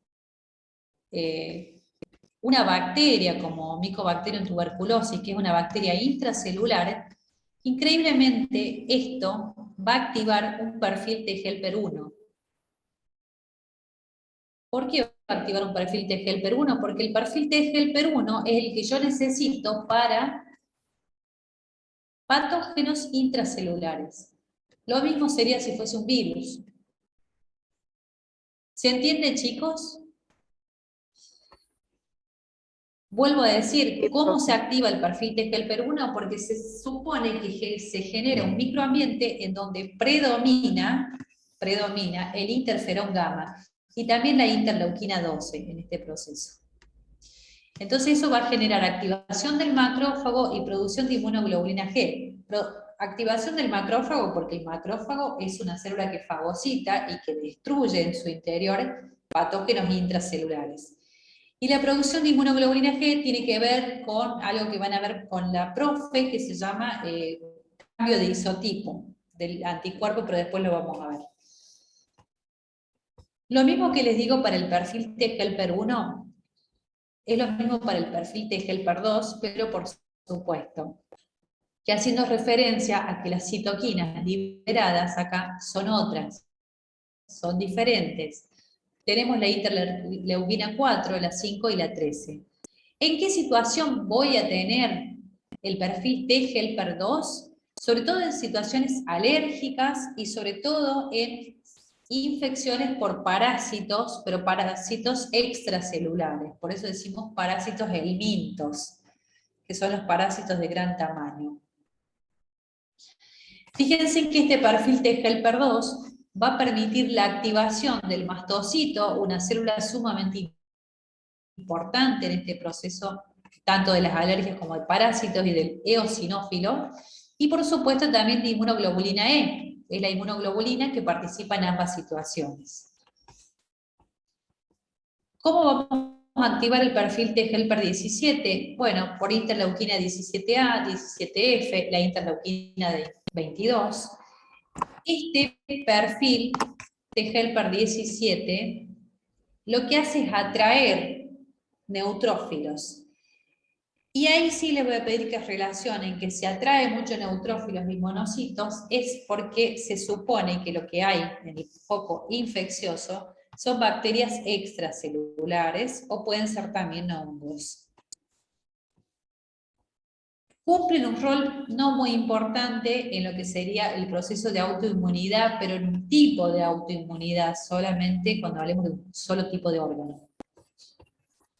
una bacteria como Mycobacterium tuberculosis, que es una bacteria intracelular, increíblemente esto va a activar un perfil T-helper 1. ¿Por qué va a activar un perfil T-helper 1? Porque el perfil T-helper 1 es el que yo necesito para patógenos intracelulares. Lo mismo sería si fuese un virus. ¿Se entiende, chicos? Vuelvo a decir, ¿cómo se activa el perfil T-helper 1? Porque se supone que se genera un microambiente en donde predomina el interferón gamma y también la interleuquina 12 en este proceso. Entonces eso va a generar activación del macrófago y producción de inmunoglobulina G. Activación del macrófago porque el macrófago es una célula que fagocita y que destruye en su interior patógenos intracelulares. Y la producción de inmunoglobulina G tiene que ver con algo que van a ver con la profe, que se llama cambio de isotipo. del anticuerpo, pero después lo vamos a ver. Lo mismo que les digo para el perfil T-helper 1, es lo mismo para el perfil T-helper 2, pero por supuesto, que haciendo referencia a que las citoquinas liberadas acá son otras, son diferentes. Tenemos la interleuquina 4, la 5 y la 13. ¿En qué situación voy a tener el perfil T-helper 2? Sobre todo en situaciones alérgicas y sobre todo en infecciones por parásitos, pero parásitos extracelulares. Por eso decimos parásitos helmintos, que son los parásitos de gran tamaño. Fíjense que este perfil T-helper 2 va a permitir la activación del mastocito, una célula sumamente importante en este proceso, tanto de las alergias como de parásitos y del eosinófilo, y por supuesto también de inmunoglobulina E, es la inmunoglobulina que participa en ambas situaciones. ¿Cómo vamos a activar el perfil T-helper 17? Bueno, por interleuquina 17A, 17F, la interleuquina 22. Este perfil T-helper 17 lo que hace es atraer neutrófilos. Y ahí sí les voy a pedir que relacionen que se atrae mucho neutrófilos y monocitos es porque se supone que lo que hay en el foco infeccioso son bacterias extracelulares o pueden ser también hongos. Cumplen un rol no muy importante en lo que sería el proceso de autoinmunidad, pero en un tipo de autoinmunidad, solamente cuando hablemos de un solo tipo de órgano.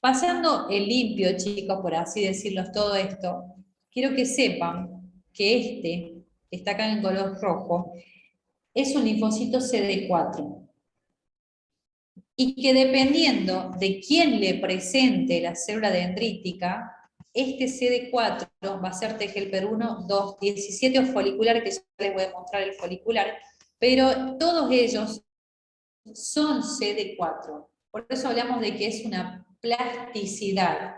Pasando el limpio, chicos, por así decirlo, todo esto, quiero que sepan que este, que está acá en color rojo, es un linfocito CD4. Y que dependiendo de quién le presente la célula dendrítica, este CD4 va a ser T-helper 1, 2, 17 o folicular, que ya les voy a mostrar el folicular, pero todos ellos son CD4. Por eso hablamos de que es una plasticidad,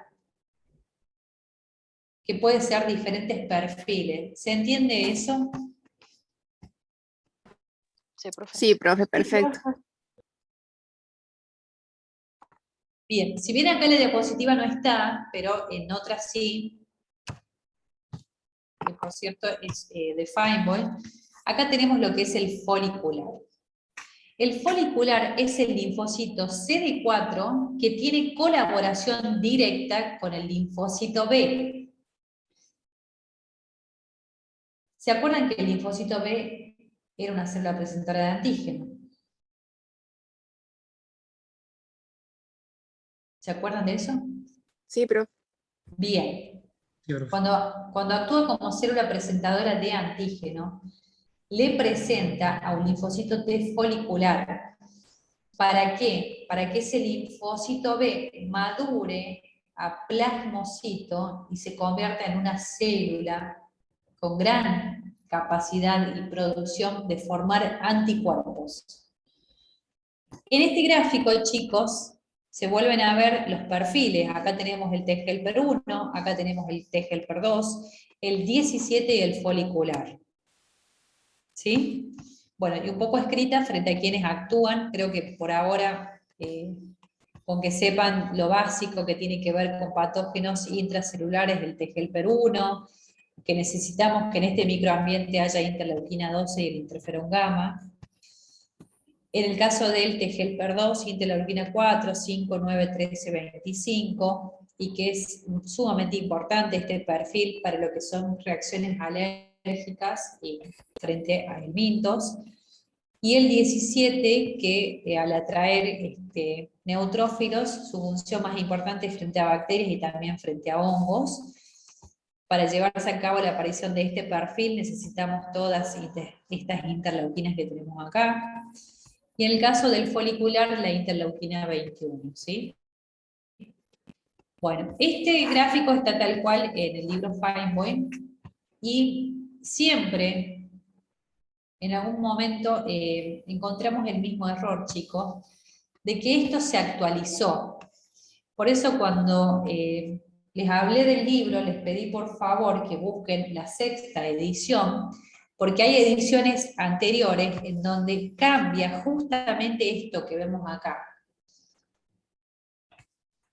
que puede ser diferentes perfiles. ¿Se entiende eso? Sí, profe. Sí, profe, perfecto. Bien, si bien acá en la diapositiva no está, pero en otras sí, que por cierto es de Feinboy, acá tenemos lo que es el folicular. El folicular es el linfocito CD4 que tiene colaboración directa con el linfocito B. ¿Se acuerdan que el linfocito B era una célula presentadora de antígeno? ¿Se acuerdan de eso? Sí, profe. Bien. Sí, profe. Cuando actúa como célula presentadora de antígeno, le presenta a un linfocito T folicular. ¿Para qué? Para que ese linfocito B madure a plasmocito y se convierta en una célula con gran capacidad y producción de formar anticuerpos. En este gráfico, chicos, se vuelven a ver los perfiles. Acá tenemos el T-helper 1, acá tenemos el T-helper 2, el 17 y el folicular. ¿Sí? Bueno, y un poco escrita frente a quienes actúan, creo que por ahora, con que sepan lo básico que tiene que ver con patógenos intracelulares del T-helper 1, que necesitamos que en este microambiente haya interleuquina 12 y el interferón gamma. En el caso del T-helper 2, interleuquina 4, 5, 9, 13, 25, y que es sumamente importante este perfil para lo que son reacciones alérgicas frente a helmintos. Y el 17, que al atraer neutrófilos, su función más importante es frente a bacterias y también frente a hongos. Para llevarse a cabo la aparición de este perfil necesitamos todas estas interleuquinas que tenemos acá. Y en el caso del folicular, la interleuquina 21, ¿sí? Bueno, este gráfico está tal cual en el libro Feinboy, y siempre, en algún momento, encontramos el mismo error, chicos, de que esto se actualizó. Por eso cuando les hablé del libro, les pedí por favor que busquen la 6ª edición, porque hay ediciones anteriores en donde cambia justamente esto que vemos acá.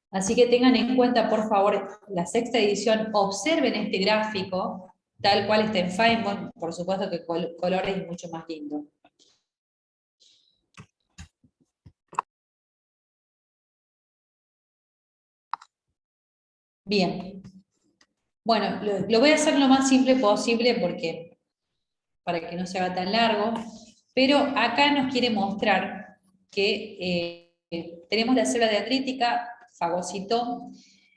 Así que tengan en cuenta, por favor, la sexta edición, observen este gráfico, tal cual está en Feinborn, por supuesto que colores es mucho más lindo. Bien. Bueno, lo voy a hacer lo más simple posible porque para que no se haga tan largo, pero acá nos quiere mostrar que tenemos la célula dendrítica, fagocitón,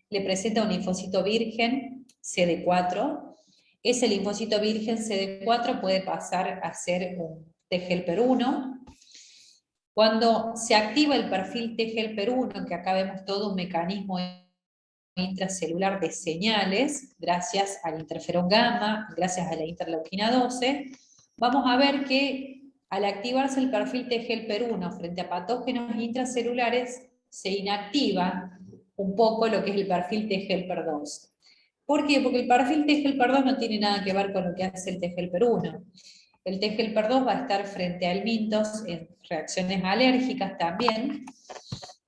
le presenta un linfocito virgen, CD4. Ese linfocito virgen CD4 puede pasar a ser un T helper 1. Cuando se activa el perfil T helper 1, que acá vemos todo un mecanismo intracelular de señales, gracias al interferón gamma, gracias a la interleuquina 12, vamos a ver que al activarse el perfil T helper 1 frente a patógenos intracelulares, se inactiva un poco lo que es el perfil T helper 2. ¿Por qué? Porque el perfil T helper 2 no tiene nada que ver con lo que hace el T helper 1. El T helper 2 va a estar frente al mintos en reacciones alérgicas también,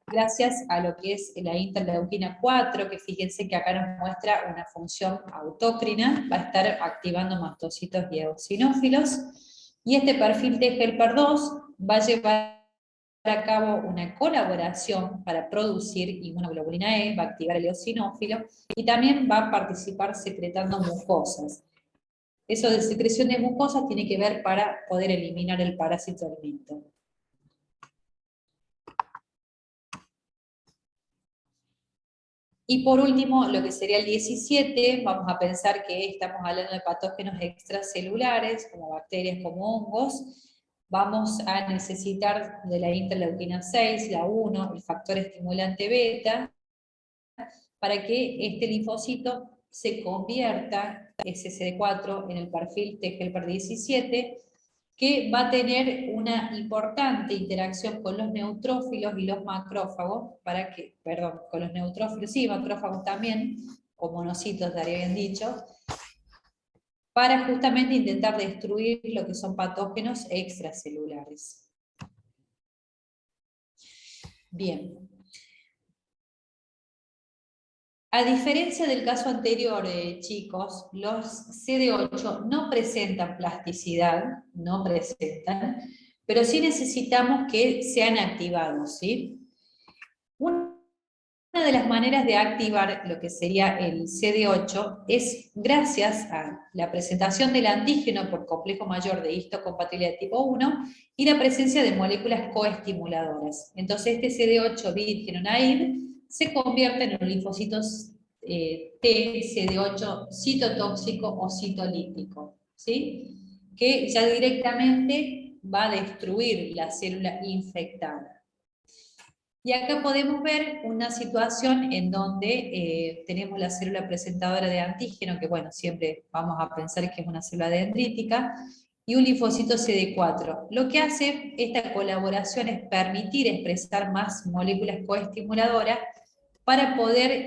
gracias a lo que es la interleuquina 4, que fíjense que acá nos muestra una función autócrina, va a estar activando mastocitos y eosinófilos, y este perfil T helper 2 va a llevar a cabo una colaboración para producir inmunoglobulina E, va a activar el eosinófilo, y también va a participar secretando mucosas. Eso de secreción de mucosas tiene que ver para poder eliminar el parásito alimento. Y por último, lo que sería el 17, vamos a pensar que estamos hablando de patógenos extracelulares, como bacterias, como hongos. Vamos a necesitar de la interleuquina 6, la 1, el factor estimulante beta, para que este linfocito se convierta, ese CD4, en el perfil T helper 17, que va a tener una importante interacción con los neutrófilos y los macrófagos, con los neutrófilos y macrófagos también, con monocitos, daría bien dicho, para justamente intentar destruir lo que son patógenos extracelulares. Bien. A diferencia del caso anterior, chicos, los CD8 no presentan plasticidad, pero sí necesitamos que sean activados, ¿sí? Una de las maneras de activar lo que sería el CD8 es gracias a la presentación del antígeno por complejo mayor de histocompatibilidad tipo 1 y la presencia de moléculas coestimuladoras. Entonces este CD8 virgen o naive se convierte en un linfocito T, CD8 citotóxico o citolítico, ¿sí? Que ya directamente va a destruir la célula infectada. Y acá podemos ver una situación en donde tenemos la célula presentadora de antígeno, que bueno, siempre vamos a pensar que es una célula dendrítica, y un linfocito CD4. Lo que hace esta colaboración es permitir expresar más moléculas coestimuladoras para poder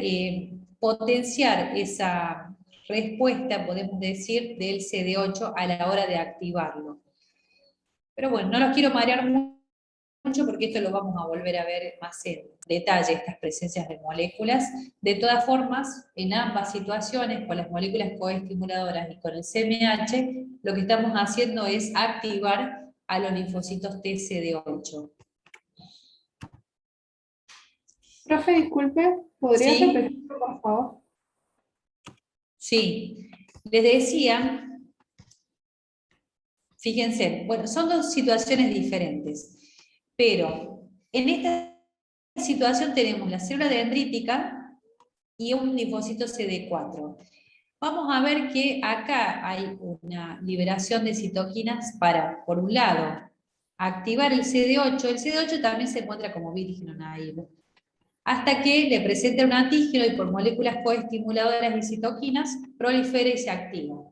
potenciar esa respuesta, podemos decir, del CD8 a la hora de activarlo. Pero bueno, no los quiero marear mucho porque esto lo vamos a volver a ver más en detalle, estas presencias de moléculas. De todas formas, en ambas situaciones, con las moléculas coestimuladoras y con el CMH, lo que estamos haciendo es activar a los linfocitos TCD8. Profe, disculpe, ¿podría ¿Sí? repetirlo, por favor? Sí, les decía, fíjense, bueno, son dos situaciones diferentes, pero en esta situación tenemos la célula dendrítica y un linfocito CD4. Vamos a ver que acá hay una liberación de citoquinas para, por un lado, activar el CD8. El CD8 también se encuentra como virgen o naive, hasta que le presenta un antígeno y por moléculas coestimuladoras y citoquinas prolifera y se activa.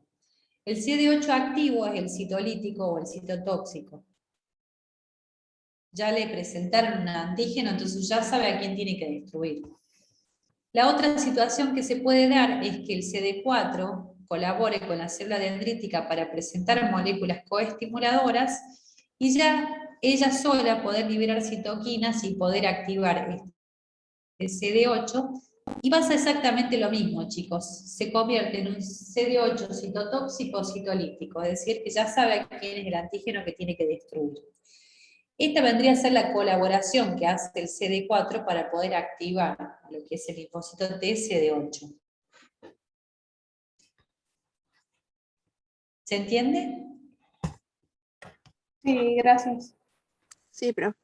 El CD8 activo es el citolítico o el citotóxico. Ya le presentaron un antígeno, entonces ya sabe a quién tiene que destruir. La otra situación que se puede dar es que el CD4 colabore con la célula dendrítica para presentar moléculas coestimuladoras y ya ella sola poder liberar citoquinas y poder activar el CD8, y pasa exactamente lo mismo, chicos. Se convierte en un CD8 citotóxico o citolítico, es decir, que ya sabe quién es el antígeno que tiene que destruir. Esta vendría a ser la colaboración que hace el CD4 para poder activar lo que es el linfocito T CD8. ¿Se entiende? Sí, gracias. Sí, pero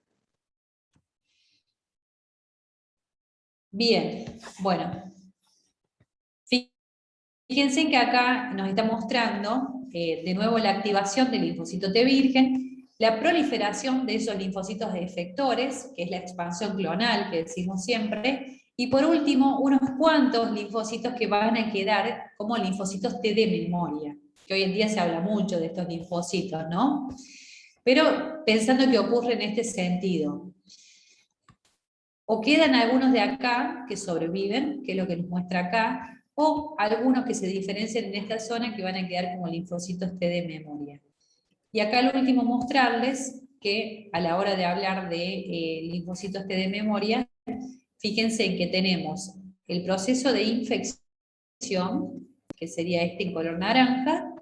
Bien, bueno. Fíjense que acá nos está mostrando de nuevo la activación del linfocito T virgen, la proliferación de esos linfocitos efectores, que es la expansión clonal que decimos siempre, y por último, unos cuantos linfocitos que van a quedar como linfocitos T de memoria, que hoy en día se habla mucho de estos linfocitos, ¿no? Pero pensando que ocurre en este sentido. O quedan algunos de acá que sobreviven, que es lo que nos muestra acá, o algunos que se diferencian en esta zona que van a quedar como linfocitos T de memoria. Y acá lo último mostrarles que a la hora de hablar de linfocitos T de memoria, fíjense en que tenemos el proceso de infección, que sería este en color naranja,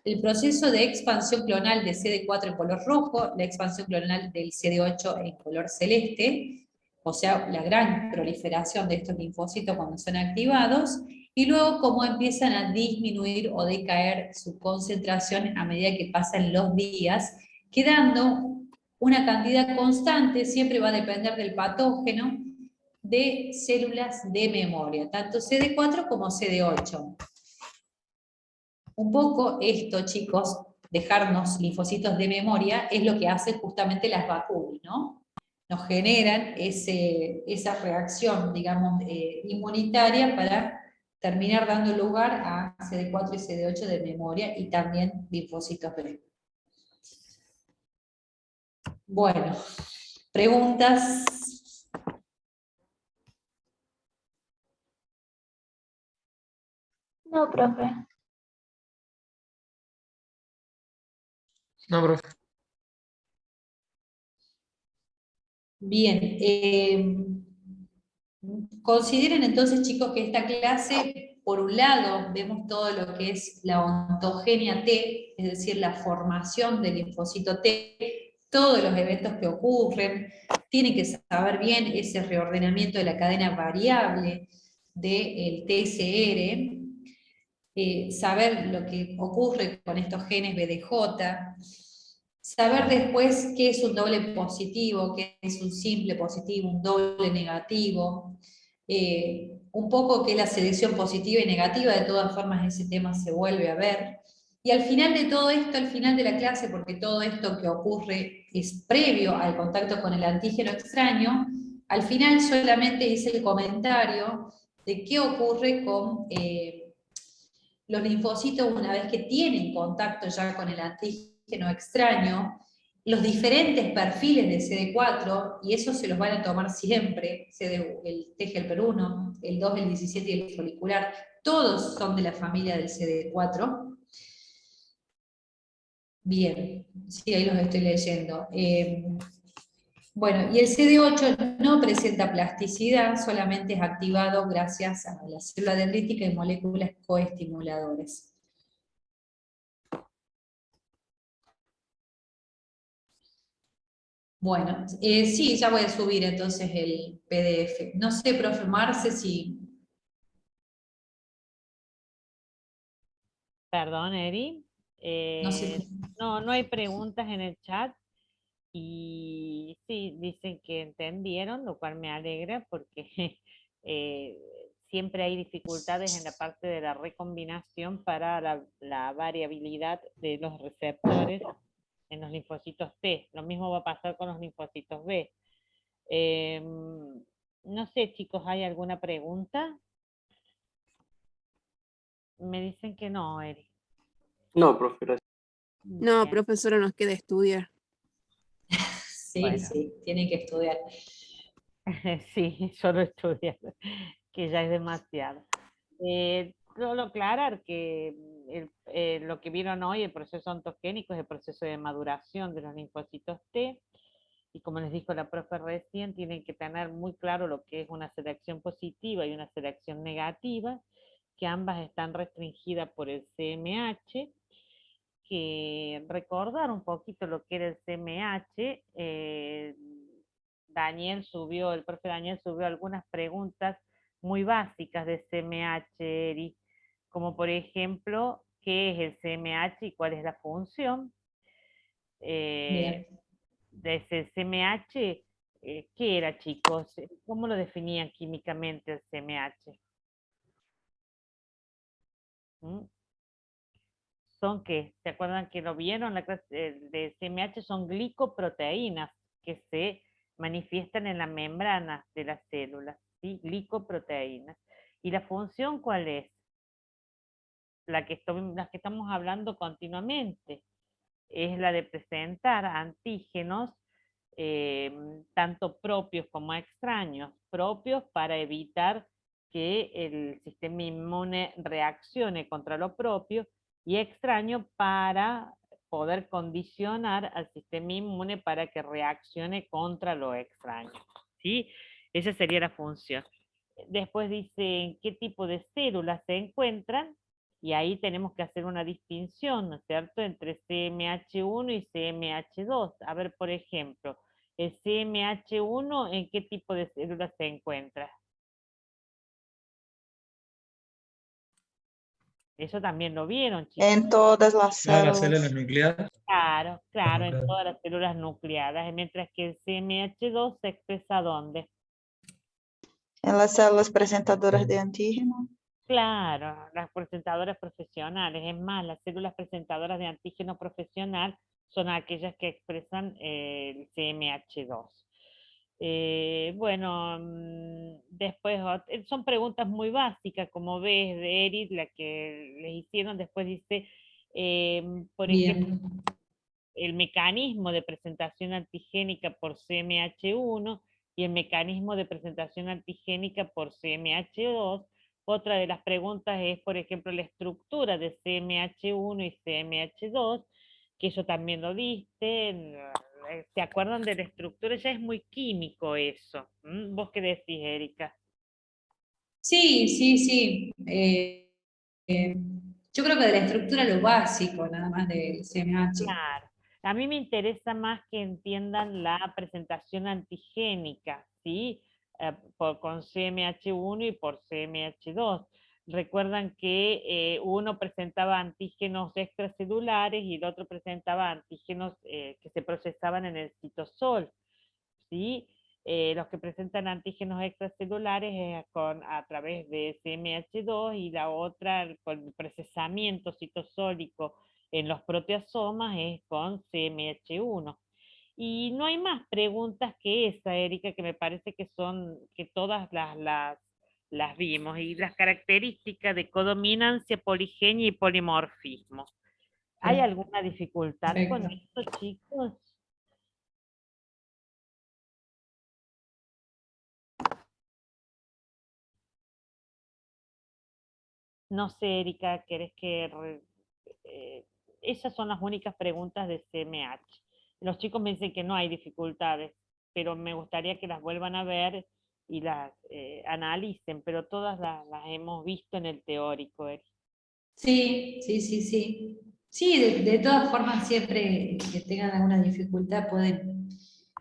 el proceso de expansión clonal de CD4 en color rojo, la expansión clonal del CD8 en color celeste, o sea, la gran proliferación de estos linfocitos cuando son activados, y luego cómo empiezan a disminuir o decaer su concentración a medida que pasan los días, quedando una cantidad constante, siempre va a depender del patógeno, de células de memoria, tanto CD4 como CD8. Un poco esto, chicos, dejarnos linfocitos de memoria, es lo que hacen justamente las vacunas, ¿no? Nos generan esa reacción, digamos, inmunitaria para terminar dando lugar a CD4 y CD8 de memoria y también linfocitos B. Bueno, preguntas. No, profe. No, profe. Bien, consideren entonces, chicos, que esta clase, por un lado, vemos todo lo que es la ontogenia T, es decir, la formación del linfocito T, todos los eventos que ocurren, tienen que saber bien ese reordenamiento de la cadena variable del TSR, saber lo que ocurre con estos genes BDJ, saber después qué es un doble positivo, qué es un simple positivo, un doble negativo, un poco qué es la selección positiva y negativa, de todas formas ese tema se vuelve a ver. Y al final de todo esto, al final de la clase, porque todo esto que ocurre es previo al contacto con el antígeno extraño, al final solamente hice el comentario de qué ocurre con los linfocitos una vez que tienen contacto ya con el antígeno extraño, los diferentes perfiles de CD4, y eso se los van a tomar siempre, el T-helper1, el 2, el 17 y el folicular, todos son de la familia del CD4. Bien, sí, ahí los estoy leyendo. Bueno, y el CD8 no presenta plasticidad, solamente es activado gracias a la célula dendrítica y moléculas coestimuladoras. Bueno, sí, ya voy a subir entonces el PDF. No sé, profe Marce, si... Perdón, Eri. No sé. No hay preguntas en el chat. Y sí, dicen que entendieron, lo cual me alegra porque siempre hay dificultades en la parte de la recombinación para la variabilidad de los receptores en los linfocitos T. Lo mismo va a pasar con los linfocitos B. No sé, chicos, ¿hay alguna pregunta? Me dicen que no, Eri. No, profe, gracias. no, Bien. profesora, nos queda estudiar. Sí, Bueno. sí, tienen que estudiar. Sí, solo estudiar, que ya es demasiado. solo aclarar que lo que vieron hoy, el proceso ontogénico, es el proceso de maduración de los linfocitos T, y como les dijo la profe recién, tienen que tener muy claro lo que es una selección positiva y una selección negativa, que ambas están restringidas por el CMH, que recordar un poquito lo que era el CMH. El profe Daniel subió algunas preguntas muy básicas de CMH, Eri, como por ejemplo, ¿qué es el CMH y cuál es la función? Bien. Desde el CMH, ¿qué era, chicos? ¿Cómo lo definían químicamente el CMH? ¿Mm? ¿Son qué? ¿Se acuerdan que lo vieron? La clase de CMH son glicoproteínas que se manifiestan en la membrana de las células, ¿sí? Glicoproteínas. ¿Y la función cuál es? La que estamos hablando continuamente. Es la de presentar antígenos, tanto propios como extraños. Propios para evitar que el sistema inmune reaccione contra lo propio, y extraño para poder condicionar al sistema inmune para que reaccione contra lo extraño, ¿sí? Esa sería la función. Después dice en qué tipo de células se encuentran, y ahí tenemos que hacer una distinción, ¿no es cierto?, entre CMH1 y CMH2. A ver, por ejemplo, el CMH1, ¿en qué tipo de células se encuentra? Eso también lo vieron, chicos. En todas las Todas las células. células nucleares. Claro, en Nucleares. todas las células nucleadas, mientras que el CMH2 se expresa ¿dónde? En las células presentadoras de antígeno. Claro, las presentadoras profesionales. Es más, las células presentadoras de antígeno profesional son aquellas que expresan el CMH2. Bueno, después son preguntas muy básicas, como ves, de Eric, la que les hicieron. Después dice, por ejemplo, el mecanismo de presentación antigénica por CMH1 y el mecanismo de presentación antigénica por CMH2. Otra de las preguntas es, por ejemplo, la estructura de CMH1 y CMH2, que eso también lo diste. ¿Se acuerdan de la estructura? Ya es muy químico eso. ¿Vos qué decís, Erika? Sí, sí, sí. Yo creo que de la estructura lo básico, nada más del CMH. Claro. A mí me interesa más que entiendan la presentación antigénica, ¿sí? Con CMH1 y por CMH2. Recuerdan que uno presentaba antígenos extracelulares y el otro presentaba antígenos que se procesaban en el citosol, ¿sí? Los que presentan antígenos extracelulares a través de CMH2, y la otra con procesamiento citosólico en los proteasomas es con CMH1. Y no hay más preguntas que esa, Erika, que me parece que todas las vimos. Y las características de codominancia, poligenia y polimorfismo. ¿Hay alguna dificultad con esto, chicos? No sé, Erika, ¿querés que esas son las únicas preguntas de CMH? Los chicos me dicen que no hay dificultades, pero me gustaría que las vuelvan a ver y las analicen, pero todas las hemos visto en el teórico, Erika. Sí, sí, sí, sí. Sí, de todas formas, siempre que tengan alguna dificultad pueden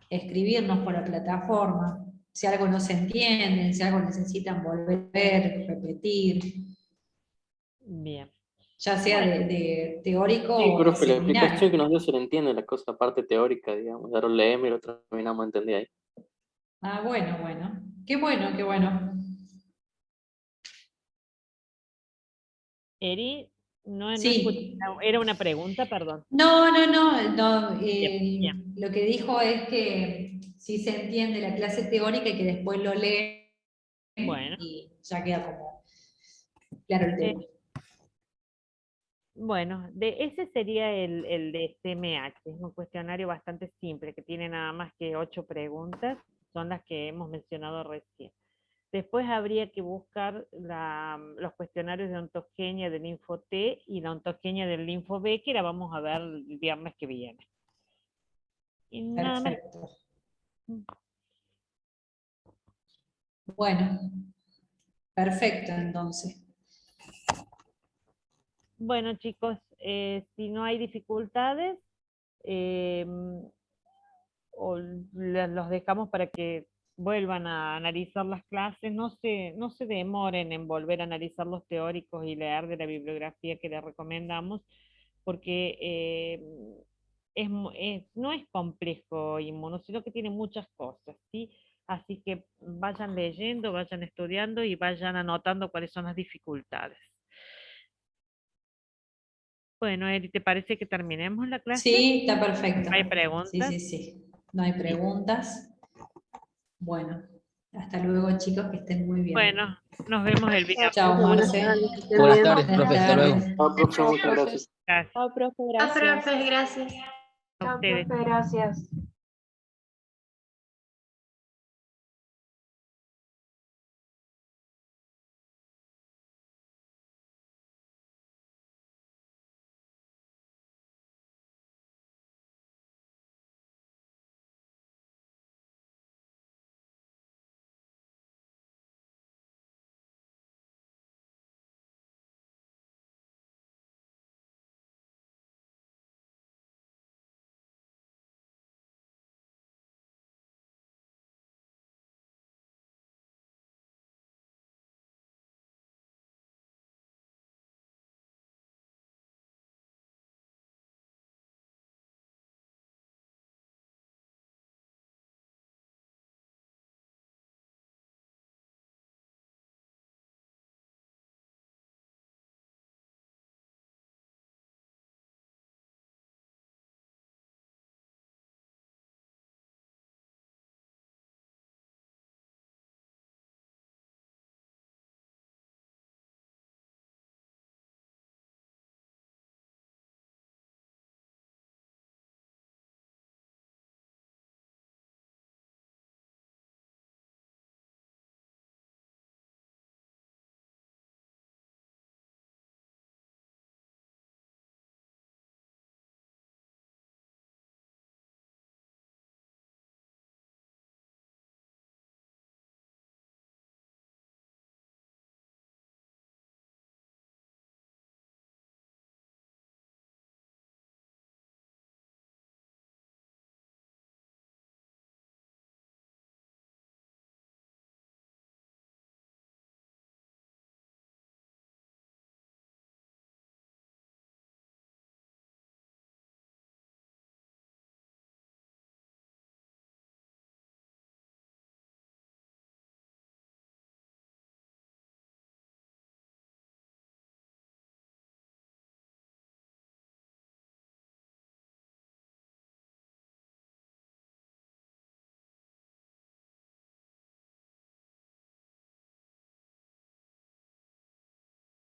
escribirnos por la plataforma. Si algo no se entiende, si algo necesitan volver a ver, repetir. Bien. Ya sea de teórico Sí, o de profe, la explicación que seminario. nos dio se le entiende la cosa, parte teórica, digamos. Ya lo leemos y lo terminamos de entender ahí. Ah, bueno, bueno. Qué bueno, qué bueno. Eri, no escuché, Sí. era una pregunta, perdón. No. Bien. Lo que dijo es que si se entiende la clase teórica y que después lo leen Bueno. y ya queda como claro el tema. Bueno, ese sería el de CMH. Es un cuestionario bastante simple, que tiene nada más que 8 preguntas, son las que hemos mencionado recién. Después habría que buscar los cuestionarios de ontogenia del linfo T y la ontogenia del linfo B, que la vamos a ver el viernes que viene. Y nada más. Perfecto. Bueno, perfecto entonces. Bueno, chicos, si no hay dificultades, los dejamos para que vuelvan a analizar las clases. No se demoren en volver a analizar los teóricos y leer de la bibliografía que les recomendamos, porque no es complejo inmuno, sino que tiene muchas cosas, ¿sí? Así que vayan leyendo, vayan estudiando y vayan anotando cuáles son las dificultades. Bueno, Eri, ¿te parece que terminemos la clase? Sí, está perfecto. ¿Hay preguntas? Sí. No hay preguntas. Bueno, hasta luego, chicos, que estén muy bien. Bueno, nos vemos el viernes. Chao, Marce. Buenas tardes, profe. Hasta luego. Chao, profe, muchas gracias. Gracias. Chao, profe, Chao, gracias. profe, gracias. A Chao, ustedes. profe, gracias.